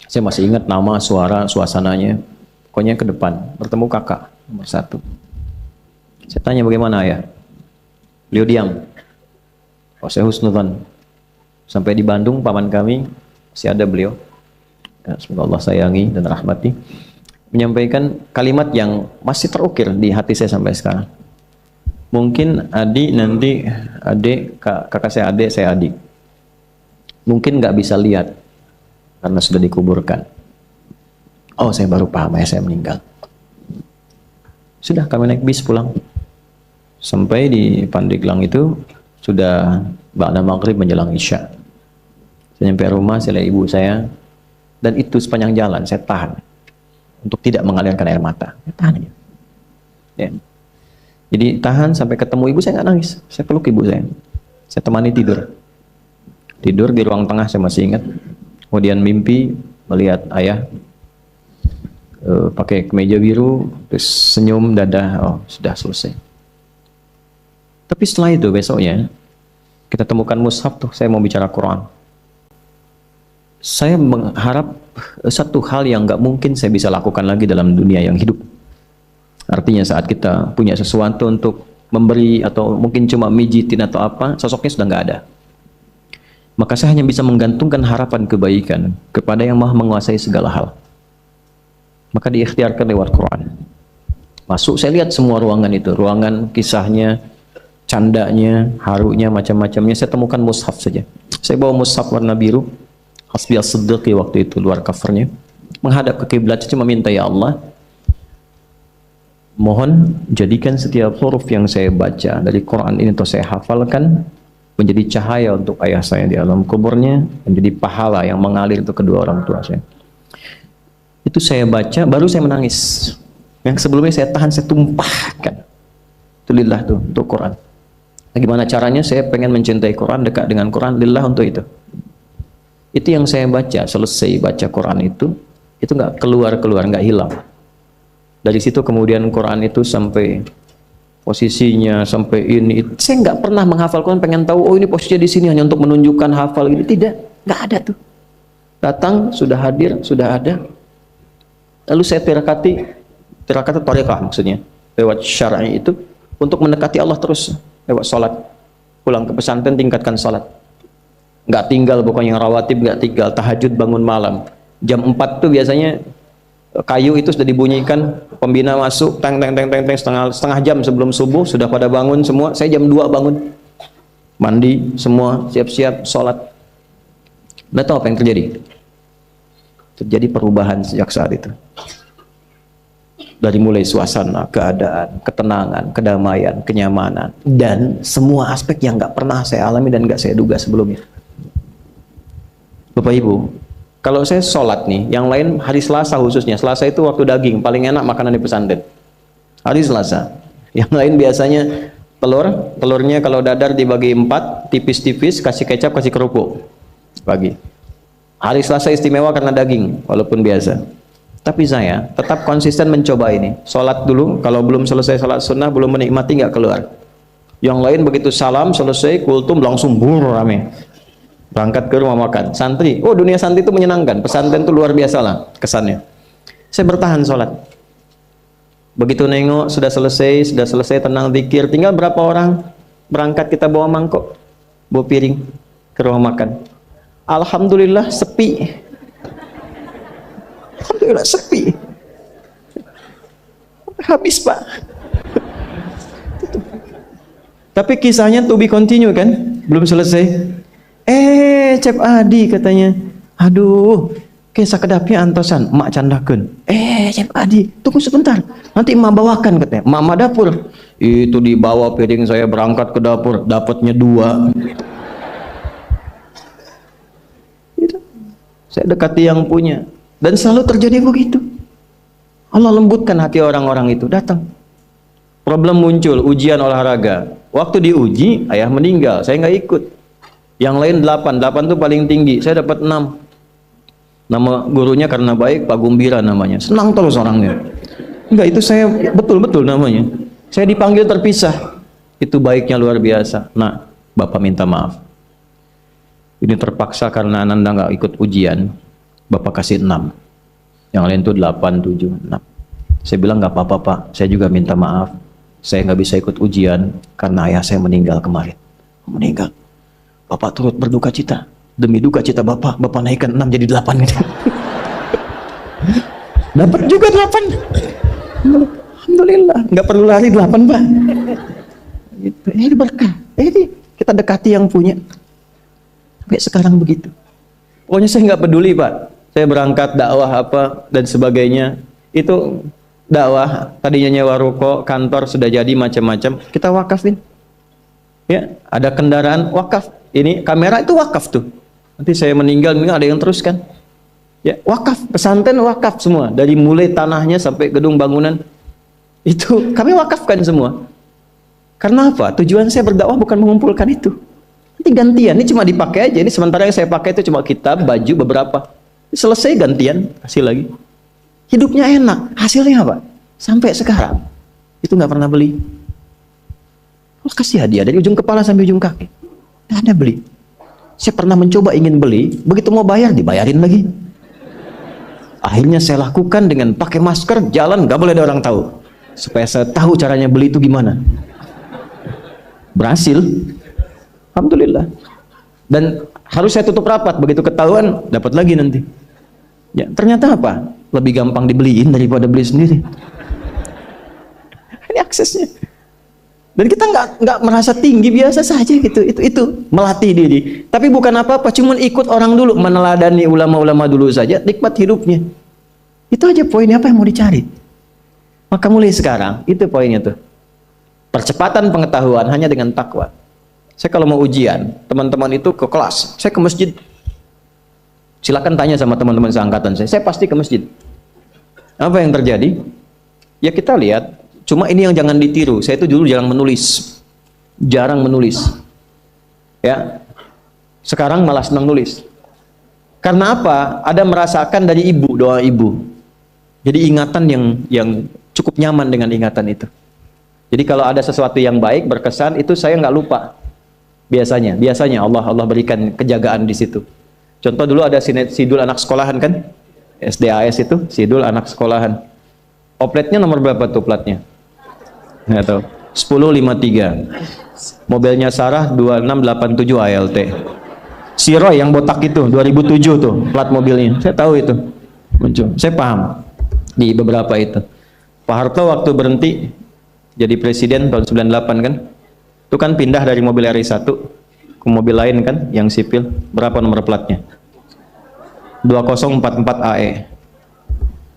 Saya masih ingat nama, suara, suasananya. Pokoknya ke depan, bertemu kakak nomor 1. Saya tanya bagaimana ya? Beliau diam. Oh, saya husnudzan. Sampai di Bandung, paman kami, masih ada beliau. Ya, semoga Allah sayangi dan rahmati. Menyampaikan kalimat yang masih terukir di hati saya sampai sekarang. Mungkin Adi nanti, adik, kakak saya adik, saya adik. Mungkin nggak bisa lihat, karena sudah dikuburkan. Oh, saya baru paham, ayah saya meninggal. Sudah, kami naik bis pulang. Sampai di Pandeglang itu sudah ba'da maghrib menjelang isya. Saya nyampe rumah, saya lihat ibu saya, dan itu sepanjang jalan saya tahan untuk tidak mengalirkan air mata. Saya tahan aja. Ya. Jadi tahan sampai ketemu ibu, saya nggak nangis. Saya peluk ibu saya. Saya temani tidur. Tidur di ruang tengah, saya masih ingat. Kemudian mimpi melihat ayah pakai kemeja biru, terus senyum, dadah, oh sudah selesai. Tapi setelah itu besoknya kita temukan mushaf tuh, saya mau bicara Quran. Saya mengharap satu hal yang nggak mungkin saya bisa lakukan lagi dalam dunia yang hidup. Artinya saat kita punya sesuatu untuk memberi atau mungkin cuma mijitin atau apa, sosoknya sudah nggak ada. Maka saya hanya bisa menggantungkan harapan kebaikan kepada yang maha menguasai segala hal. Maka diikhtiarkan lewat Quran. Masuk, saya lihat semua ruangan itu, ruangan kisahnya, candanya, harunya, macam-macamnya. Saya temukan mushaf saja. Saya bawa mushaf warna biru, Hasbi As-Siddiqi waktu itu, luar covernya, menghadap ke kiblat, cuma minta, ya Allah, mohon jadikan setiap huruf yang saya baca dari Quran ini atau saya hafalkan menjadi cahaya untuk ayah saya di alam kuburnya, menjadi pahala yang mengalir untuk kedua orang tua saya. Itu saya baca, baru saya menangis. Yang sebelumnya saya tahan, saya tumpahkan. Itu lillah tuh, untuk Quran. Bagaimana caranya? Saya pengen mencintai Quran, dekat dengan Quran, lillah untuk itu. Itu yang saya baca, selesai baca Quran itu nggak keluar, nggak hilang. Dari situ kemudian Quran itu sampai posisinya, sampai ini. Saya nggak pernah menghafal Quran, pengen tahu, oh ini posisinya di sini hanya untuk menunjukkan hafal ini. Tidak, nggak ada tuh. Datang, sudah hadir, sudah ada. Lalu saya tirakati thariqah maksudnya, lewat syar'i itu, untuk mendekati Allah terus. Lewat sholat, pulang ke pesantren tingkatkan sholat, nggak tinggal pokoknya, rawatib nggak tinggal, tahajud bangun malam. Jam 4 tuh biasanya kayu itu sudah dibunyikan, pembina masuk, teng setengah jam sebelum subuh sudah pada bangun semua. Saya jam 2 bangun, mandi semua, siap-siap sholat. Nggak tahu apa yang terjadi. Terjadi perubahan sejak saat itu. Dari mulai suasana, keadaan, ketenangan, kedamaian, kenyamanan, dan semua aspek yang nggak pernah saya alami dan nggak saya duga sebelumnya. Bapak Ibu, kalau saya sholat nih, yang lain hari Selasa khususnya, Selasa itu waktu daging, paling enak makanan di pesantren. Hari Selasa. Yang lain biasanya telurnya kalau dadar dibagi 4, tipis-tipis, kasih kecap, kasih kerupuk. Pagi. Hari Selasa istimewa karena daging, walaupun biasa. Tapi saya tetap konsisten mencoba ini. Sholat dulu, kalau belum selesai sholat sunnah, belum menikmati, nggak keluar. Yang lain begitu salam, selesai, kultum, langsung rame. Berangkat ke rumah makan. Santri, oh dunia santri itu menyenangkan. Pesantren itu luar biasa lah kesannya. Saya bertahan sholat. Begitu nengok, sudah selesai, tenang zikir. Tinggal berapa orang berangkat, kita bawa mangkok, bawa piring ke rumah makan. Alhamdulillah sepi. Alhamdulillah sepi. Habis Pak. Tapi kisahnya to be continue kan? Belum selesai. Cep Adi katanya. Aduh, kisah kedapnya antosan, mak candakeun. Cep Adi, tunggu sebentar. Nanti emak bawakan katanya. Mama dapur. Itu dibawa piring saya berangkat ke dapur, dapatnya 2. Gitu. Saya dekati yang punya. Dan selalu terjadi begitu. Allah lembutkan hati orang-orang itu, datang. Problem muncul, ujian olahraga. Waktu diuji, ayah meninggal, saya nggak ikut. Yang lain 8 itu paling tinggi, saya dapat 6. Nama gurunya karena baik, Pak Gumbira namanya. Senang terus orangnya. Enggak, itu saya betul-betul namanya. Saya dipanggil terpisah. Itu baiknya luar biasa. Nah, Bapak minta maaf. Ini terpaksa karena Ananda nggak ikut ujian. Bapak kasih 6, yang lain itu 8, 7, 6. Saya bilang nggak apa-apa Pak, saya juga minta maaf, saya nggak bisa ikut ujian karena ayah saya meninggal kemarin. Meninggal, Bapak turut berduka cita. Demi duka cita Bapak naikkan 6 jadi 8 gitu. Dapat juga 8. Alhamdulillah, nggak perlu lari 8 Pak. Gitu. Ini berkah. Ini kita dekati yang punya. Sampai sekarang begitu. Pokoknya saya nggak peduli Pak. saya berangkat dakwah apa dan sebagainya. Itu dakwah, tadinya nyewa ruko, kantor sudah jadi macam-macam, kita wakafin. Ya, ada kendaraan wakaf. Ini kamera itu wakaf tuh. Nanti saya meninggal ada yang teruskan. Ya, wakaf, pesantren wakaf semua, dari mulai tanahnya sampai gedung bangunan itu kami wakafkan semua. Karena apa? Tujuan saya berdakwah bukan mengumpulkan itu. Nanti gantian, ini cuma dipakai aja. Ini sementara yang saya pakai itu cuma kitab, baju beberapa. Selesai gantian, kasih lagi. Hidupnya enak, hasilnya apa? Sampai sekarang itu nggak pernah beli. Oh, kasih hadiah dari ujung kepala sampai ujung kaki. Nggak ada beli. Saya pernah mencoba ingin beli, begitu mau bayar dibayarin lagi. Akhirnya saya lakukan dengan pakai masker, jalan nggak boleh ada orang tahu, supaya saya tahu caranya beli itu gimana. Berhasil, alhamdulillah. Dan harus saya tutup rapat, begitu ketahuan dapat lagi nanti. Ya, ternyata apa? Lebih gampang dibeliin daripada beli sendiri. Ini aksesnya. Dan kita nggak merasa tinggi, biasa saja gitu. Itu melatih diri. Tapi bukan apa-apa, cuman ikut orang dulu, meneladani ulama-ulama dulu saja, nikmat hidupnya. Itu aja poinnya, apa yang mau dicari. Maka mulai sekarang, itu poinnya tuh. Percepatan pengetahuan hanya dengan takwa. Saya kalau mau ujian, teman-teman itu ke kelas, saya ke masjid. Silakan tanya sama teman-teman seangkatan saya pasti ke masjid. Apa yang terjadi? Ya kita lihat. Cuma ini yang jangan ditiru. Saya itu dulu jarang menulis. Ya, sekarang malah senang nulis. Karena apa? Ada merasakan dari ibu, doa ibu. Jadi ingatan yang cukup nyaman dengan ingatan itu. Jadi kalau ada sesuatu yang baik berkesan, itu saya nggak lupa. Biasanya Allah berikan kejagaan di situ. Contoh dulu ada sidul anak sekolahan kan? SDAS itu sidul anak sekolahan. Opletnya nomor berapa tuh platnya? Nggak tahu. 1053. Mobilnya Sarah 2687 ALT. Si Roy yang botak itu 2007 tuh plat mobilnya. Saya tahu itu. Muncul. Saya paham di beberapa itu. Pak Harto waktu berhenti jadi presiden tahun 98 kan? Itu kan pindah dari mobil RI1 ke mobil lain kan yang sipil. Berapa nomor platnya? 2044 AE.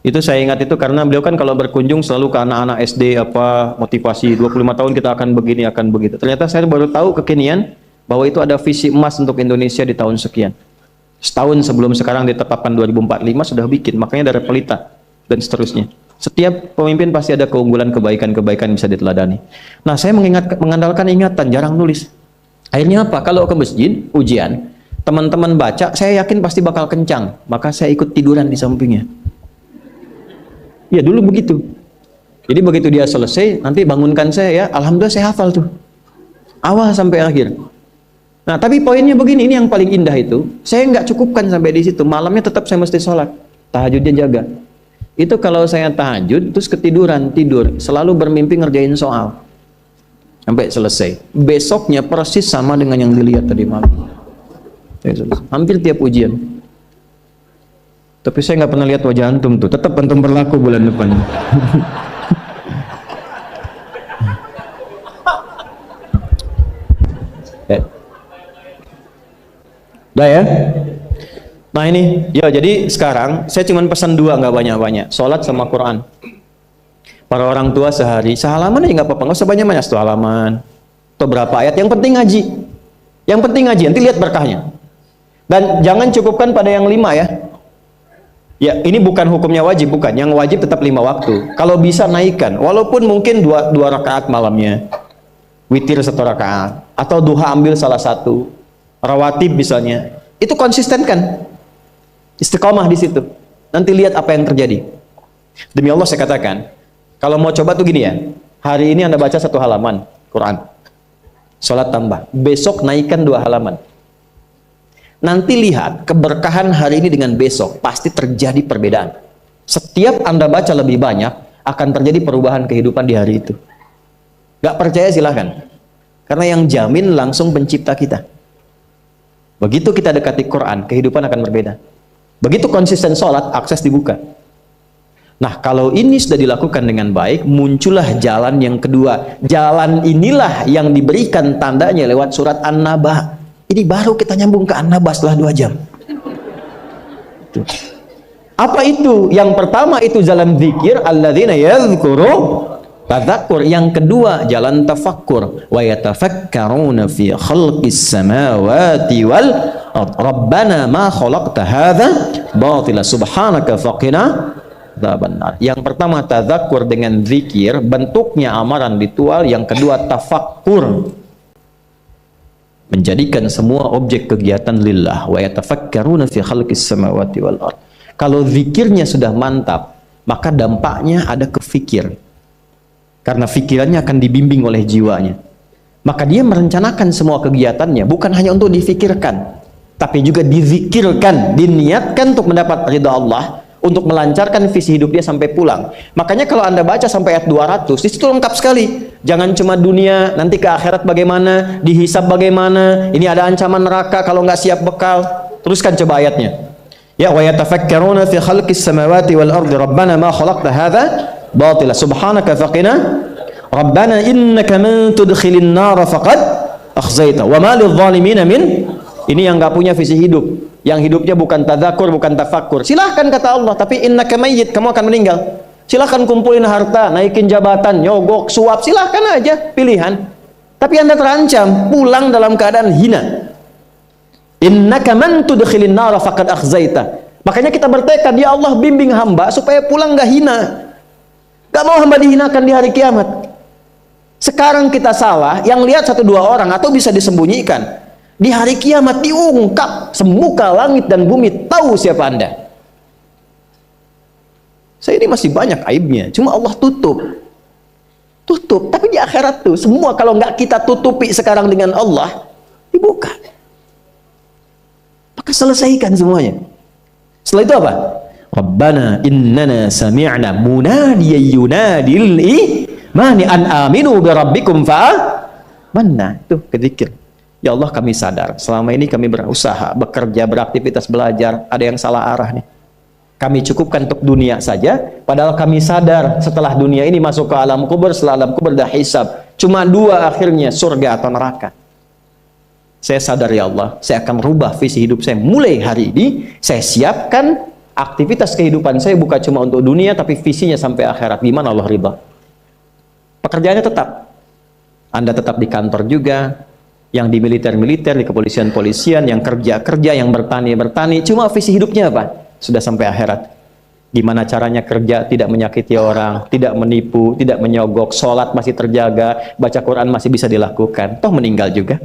Itu saya ingat itu karena beliau kan kalau berkunjung selalu ke anak-anak SD apa motivasi 25 tahun kita akan begini akan begitu. Ternyata saya baru tahu kekinian bahwa itu ada visi emas untuk Indonesia di tahun sekian. Setahun sebelum sekarang ditetapkan 2045 sudah bikin, makanya dari pelita dan seterusnya. Setiap pemimpin pasti ada keunggulan kebaikan-kebaikan bisa diteladani. Nah, saya mengandalkan ingatan, jarang nulis. Akhirnya apa? Kalau ke masjid ujian, teman-teman baca, saya yakin pasti bakal kencang, maka saya ikut tiduran di sampingnya. Ya dulu begitu. Jadi begitu dia selesai, nanti bangunkan saya ya, alhamdulillah saya hafal tuh. Awal sampai akhir. Nah tapi poinnya begini, ini yang paling indah itu, saya nggak cukupkan sampai di situ, malamnya tetap saya mesti sholat, tahajudnya jaga. Itu kalau saya tahajud, terus ketiduran, tidur, selalu bermimpi ngerjain soal. Sampai selesai. Besoknya persis sama dengan yang dilihat tadi malam. Hampir tiap ujian. Tapi saya nggak pernah lihat wajah antum tuh. Tetap antum berlaku bulan depan. Udah ya? Nah ini, ya jadi sekarang saya cuma pesan dua, nggak banyak-banyak. Sholat sama Quran. Para orang tua sehari sehalaman aja nggak apa-apa, nggak usah banyak-banyak satu halaman. Atau berapa ayat? Yang penting ngaji. Yang penting ngaji. Nanti lihat berkahnya. Dan jangan cukupkan pada yang 5 ya. Ya, ini bukan hukumnya wajib, bukan. Yang wajib tetap 5 waktu. Kalau bisa naikkan, walaupun mungkin 2 rakaat malamnya, witir 1 rakaat, atau duha ambil salah satu, rawatib misalnya, itu konsisten kan, istiqomah di situ. Nanti lihat apa yang terjadi. Demi Allah saya katakan, kalau mau coba tuh gini ya, hari ini Anda baca 1 halaman Quran, sholat tambah, besok naikkan 2 halaman. Nanti lihat keberkahan hari ini dengan besok pasti terjadi perbedaan. Setiap Anda baca lebih banyak akan terjadi perubahan kehidupan di hari itu. Gak percaya silahkan. Karena yang jamin langsung pencipta kita. Begitu kita dekati Quran, kehidupan akan berbeda. Begitu konsisten sholat, akses dibuka. Nah kalau ini sudah dilakukan dengan baik, muncullah jalan yang kedua. Jalan inilah yang diberikan tandanya lewat surat An-Naba. Ini baru kita nyambung ke An-Naba setelah 2 jam. Apa itu? Yang pertama itu jalan zikir, alladzina yadhkuru tadzakur. Yang kedua jalan tafakkur, wa yatafakkaruna fi khalqis samawati wal ard. Rabbana ma khalaqta hadza batila subhanaka faqina adzabannar. Yang pertama tadzakur dengan zikir, bentuknya amaran ritual. Yang kedua tafakkur, menjadikan semua objek kegiatan lillah. Wa yatafakkaruna fi khalqis samawati wal ard. Kalau zikirnya sudah mantap, maka dampaknya ada ke fikir. Karena fikirannya akan dibimbing oleh jiwanya. Maka dia merencanakan semua kegiatannya, bukan hanya untuk difikirkan, tapi juga dizikirkan, diniatkan untuk mendapat ridha Allah, untuk melancarkan visi hidup dia sampai pulang. Makanya kalau Anda baca sampai ayat 200, di situ lengkap sekali. Jangan cuma dunia, nanti ke akhirat bagaimana, dihisab bagaimana, ini ada ancaman neraka kalau nggak siap bekal. Teruskan coba ayatnya. Ya, wa yatafakkaruna fi khalqis samawati wal ardi rabbana ma khalaqta hadza batila subhanaka faqina rabbana innaka man tudkhilin nar faqad akhzaita wa ma lidh dhalimin min. Ini yang nggak punya visi hidup, yang hidupnya bukan tadzakur, bukan tafakkur. Silahkan kata Allah, tapi innaka mayyit, kamu akan meninggal. Silahkan kumpulin harta, naikin jabatan, nyogok, suap, silahkan aja, pilihan. Tapi Anda terancam pulang dalam keadaan hina. Innaka man tudkhilin nar faqad akhzaita. Makanya kita bertekad, ya Allah bimbing hamba supaya pulang gak hina. Gak mau hamba dihinakan di hari kiamat. Sekarang kita salah, yang lihat 1-2 orang atau bisa disembunyikan. Di hari kiamat diungkap, semuka langit dan bumi tahu siapa Anda. Saya ini masih banyak aibnya, cuma Allah tutup. Tutup, tapi di akhirat tuh semua kalau nggak kita tutupi sekarang dengan Allah, dibuka. Maka selesaikan semuanya. Setelah itu apa? Rabbana innana sami'na munadiyan yunadil imani an aminu bi rabbikum fa'amanna. Itu kezikir. Ya Allah, kami sadar selama ini kami berusaha, bekerja, beraktivitas, belajar, ada yang salah arah nih. Kami cukupkan untuk dunia saja, padahal kami sadar setelah dunia ini masuk ke alam kubur, setelah alam kubur dah hisab. Cuma 2 akhirnya, surga atau neraka. Saya sadar ya Allah, saya akan rubah visi hidup saya mulai hari ini. Saya siapkan aktivitas kehidupan saya bukan cuma untuk dunia, tapi visinya sampai akhirat. Gimana Allah ridha? Pekerjaannya tetap. Anda tetap di kantor juga, yang di militer-militer, di kepolisian-polisian, yang kerja-kerja, yang bertani-bertani. Cuma visi hidupnya apa? Sudah sampai akhirat. Gimana caranya kerja tidak menyakiti orang, tidak menipu, tidak menyogok, sholat masih terjaga, baca Quran masih bisa dilakukan. Toh meninggal juga.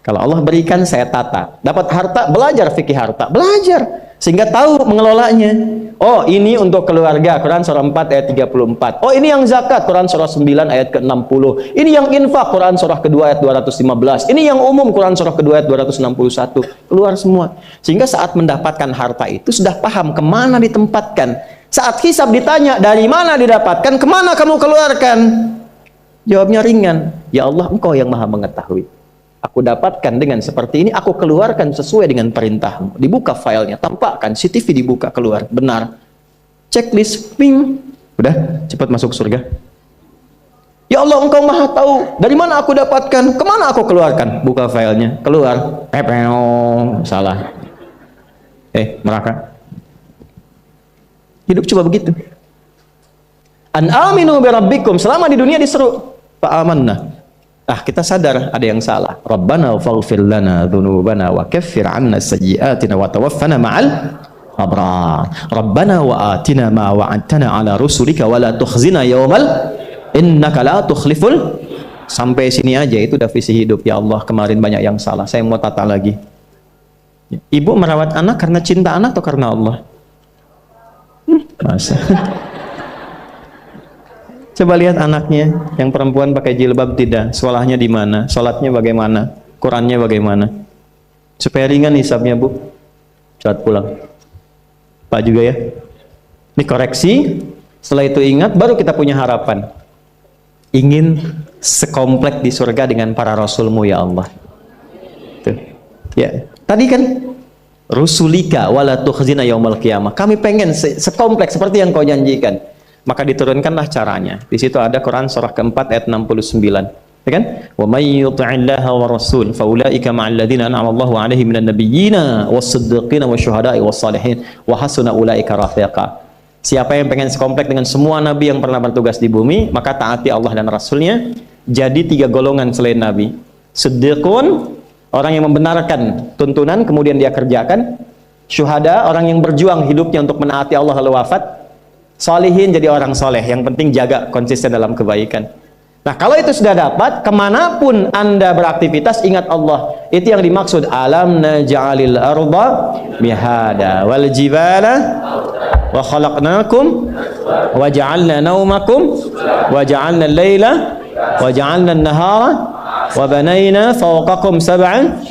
Kalau Allah berikan, saya tata. Dapat harta, belajar fikih harta. Belajar. Sehingga tahu mengelolanya. Oh, ini untuk keluarga. Quran surah 4 ayat 34. Oh, ini yang zakat. Quran surah 9 ayat ke-60. Ini yang infak. Quran surah kedua ayat 215. Ini yang umum. Quran surah kedua ayat 261. Keluar semua. Sehingga saat mendapatkan harta itu, sudah paham kemana ditempatkan. Saat hisab ditanya, dari mana didapatkan, kemana kamu keluarkan? Jawabnya ringan. Ya Allah, Engkau yang maha mengetahui. Aku dapatkan dengan seperti ini, aku keluarkan sesuai dengan perintahmu. Dibuka filenya, tampakkan, CCTV dibuka, keluar, benar. Checklist, ping, udah, cepat masuk surga. Ya Allah, Engkau maha tahu, dari mana aku dapatkan, kemana aku keluarkan. Buka filenya, keluar, salah. Neraka. Hidup coba begitu. An aminu bi rabbikum, selama di dunia diseru, fa'amanna. Kita sadar ada yang salah. Rabbana faghfir lana dzunubana wa kaffir 'anna sayyi'atina wa tawaffana ma'al abrar. Rabbana wa atina ma wa'adtana 'ala rusulika wa la tukhzina yawmal innaka la tukhliful. Sampai sini aja itu udah visi hidup. Ya Allah, kemarin banyak yang salah, saya mau tata lagi. Ibu merawat anak karena cinta anak atau karena Allah? Masa coba lihat anaknya, yang perempuan pakai jilbab tidak, sekolahnya di mana, sholatnya bagaimana, Qurannya bagaimana, supaya ringan hisabnya Bu, saat pulang. Pak juga ya, ini koreksi, setelah itu ingat, baru kita punya harapan, ingin sekomplek di surga dengan para rasulmu ya Allah. Tuh. Ya, tadi kan rusulika wala tukhzina yaumal qiyamah, kami pengen sekomplek seperti yang kau janjikan. Maka diturunkanlah caranya. Di situ ada Quran surah keempat ayat 69. Ya kan? Wa may yuti'illaha wa rasul faulaika ma'al ladzina an'ama Allahu 'alaihim minan nabiyyina was-siddiqina wasyuhada'i was-salihin wa hasuna ulaika rafiqa. Siapa yang pengen sekomplek dengan semua nabi yang pernah bertugas di bumi, maka taati Allah dan Rasulnya. Jadi 3 golongan selain nabi. Siddiqun, orang yang membenarkan tuntunan kemudian dia kerjakan. Syuhada, orang yang berjuang hidupnya untuk menaati Allah lalu wafat. Salihin, jadi orang soleh, yang penting jaga konsisten dalam kebaikan. Nah, kalau itu sudah dapat, kemanapun Anda beraktivitas, ingat Allah. Itu yang dimaksud alam naj'alil arda mihada wal jibala wa khalaqnakum wa ja'alna naumakum wa ja'alna al-laila wa ja'alna an-nahara wa banayna fawqakum sab'an.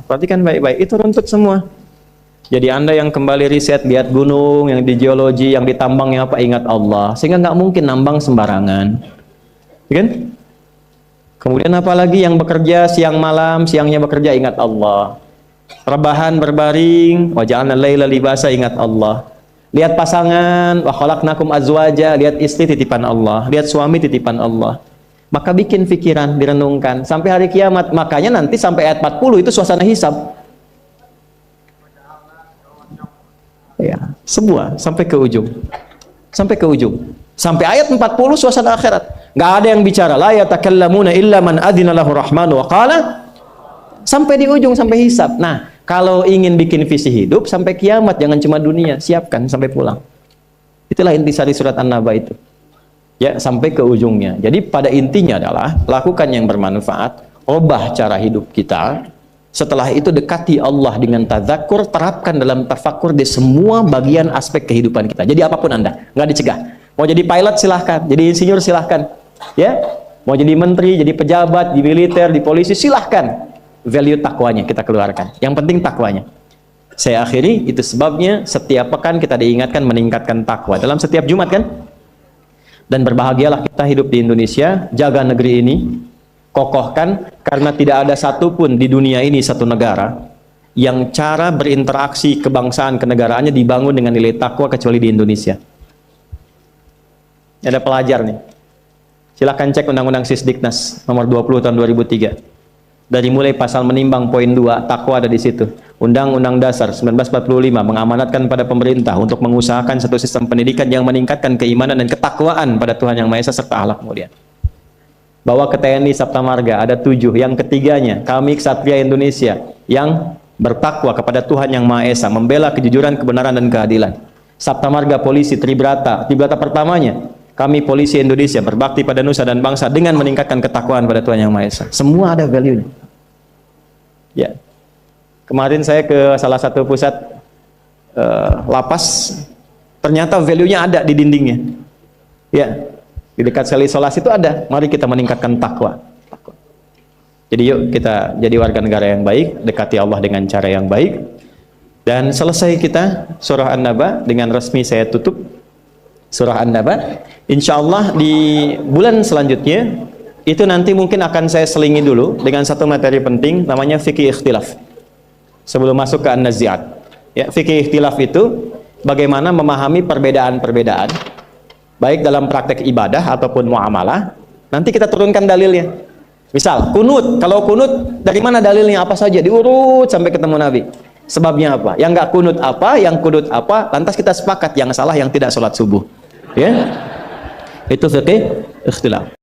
Perhatikan baik-baik, itu runtut semua. Jadi Anda yang kembali riset, lihat gunung, yang di geologi, yang ditambangnya apa, ingat Allah. Sehingga nggak mungkin nambang sembarangan. Kan? Kemudian apalagi yang bekerja siang malam, siangnya bekerja, ingat Allah. Rebahan berbaring, wa ja'alna laila libasa, ingat Allah. Lihat pasangan, wa khalaqnakum azwaja, lihat istri titipan Allah, lihat suami titipan Allah. Maka bikin pikiran, direnungkan sampai hari kiamat. Makanya nanti sampai ayat 40 itu suasana hisab. Ya, semua sampai ke ujung. Sampai ke ujung. Sampai ayat 40 suasana akhirat. Nggak ada yang bicara, la yatakallamuna illa man adzina lahu rahmanu wa qala, sampai di ujung, sampai hisab. Nah, kalau ingin bikin visi hidup sampai kiamat, jangan cuma dunia, siapkan sampai pulang. Itulah intisari surat An-Naba itu. Ya, sampai ke ujungnya. Jadi pada intinya adalah lakukan yang bermanfaat, ubah cara hidup kita. Setelah itu dekati Allah dengan tadzakur, terapkan dalam tafakur di semua bagian aspek kehidupan kita. Jadi apapun Anda, nggak dicegah. Mau jadi pilot silahkan, jadi insinyur silahkan, ya. Mau jadi menteri, jadi pejabat, di militer, di polisi silahkan. Value takwanya kita keluarkan. Yang penting takwanya. Saya akhiri, itu sebabnya setiap pekan kita diingatkan meningkatkan takwa dalam setiap Jumat kan. Dan berbahagialah kita hidup di Indonesia, jaga negeri ini, kokohkan, karena tidak ada satupun di dunia ini satu negara yang cara berinteraksi kebangsaan kenegaraannya dibangun dengan nilai takwa kecuali di Indonesia. Ada pelajar nih, silahkan cek Undang-Undang Sisdiknas nomor 20 tahun 2003. Dari mulai pasal menimbang poin 2, takwa ada di situ. Undang-Undang Dasar 1945 mengamanatkan pada pemerintah untuk mengusahakan satu sistem pendidikan yang meningkatkan keimanan dan ketakwaan pada Tuhan Yang Maha Esa serta akhlak mulia. Bawa ke TNI Sabta Marga ada 7, yang ketiganya kami Ksatria Indonesia yang bertakwa kepada Tuhan Yang Maha Esa, membela kejujuran, kebenaran dan keadilan. Sabta Marga Polisi Tribrata pertamanya, kami Polisi Indonesia berbakti pada nusa dan bangsa dengan meningkatkan ketakwaan pada Tuhan Yang Maha Esa. Semua ada value-nya. Ya. Kemarin saya ke salah satu pusat lapas, ternyata value-nya ada di dindingnya. Ya. Di dekat sel isolasi itu ada. Mari kita meningkatkan takwa. Jadi yuk kita jadi warga negara yang baik, dekati Allah dengan cara yang baik. Dan selesai kita surah An-Naba, dengan resmi saya tutup surah An-Naba. Insya Allah di bulan selanjutnya itu nanti mungkin akan saya selingi dulu dengan satu materi penting namanya fikih ikhtilaf sebelum masuk ke An-Nazi'at. Ya, fikih ikhtilaf itu bagaimana memahami perbedaan-perbedaan baik dalam praktek ibadah ataupun muamalah. Nanti kita turunkan dalilnya. Misal kunut, kalau kunut dari mana dalilnya, apa saja, diurut sampai ketemu Nabi. Sebabnya apa? Yang nggak kunut apa, yang kunut apa, lantas kita sepakat yang salah yang tidak sholat subuh. Ya, itu fikih ikhtilaf.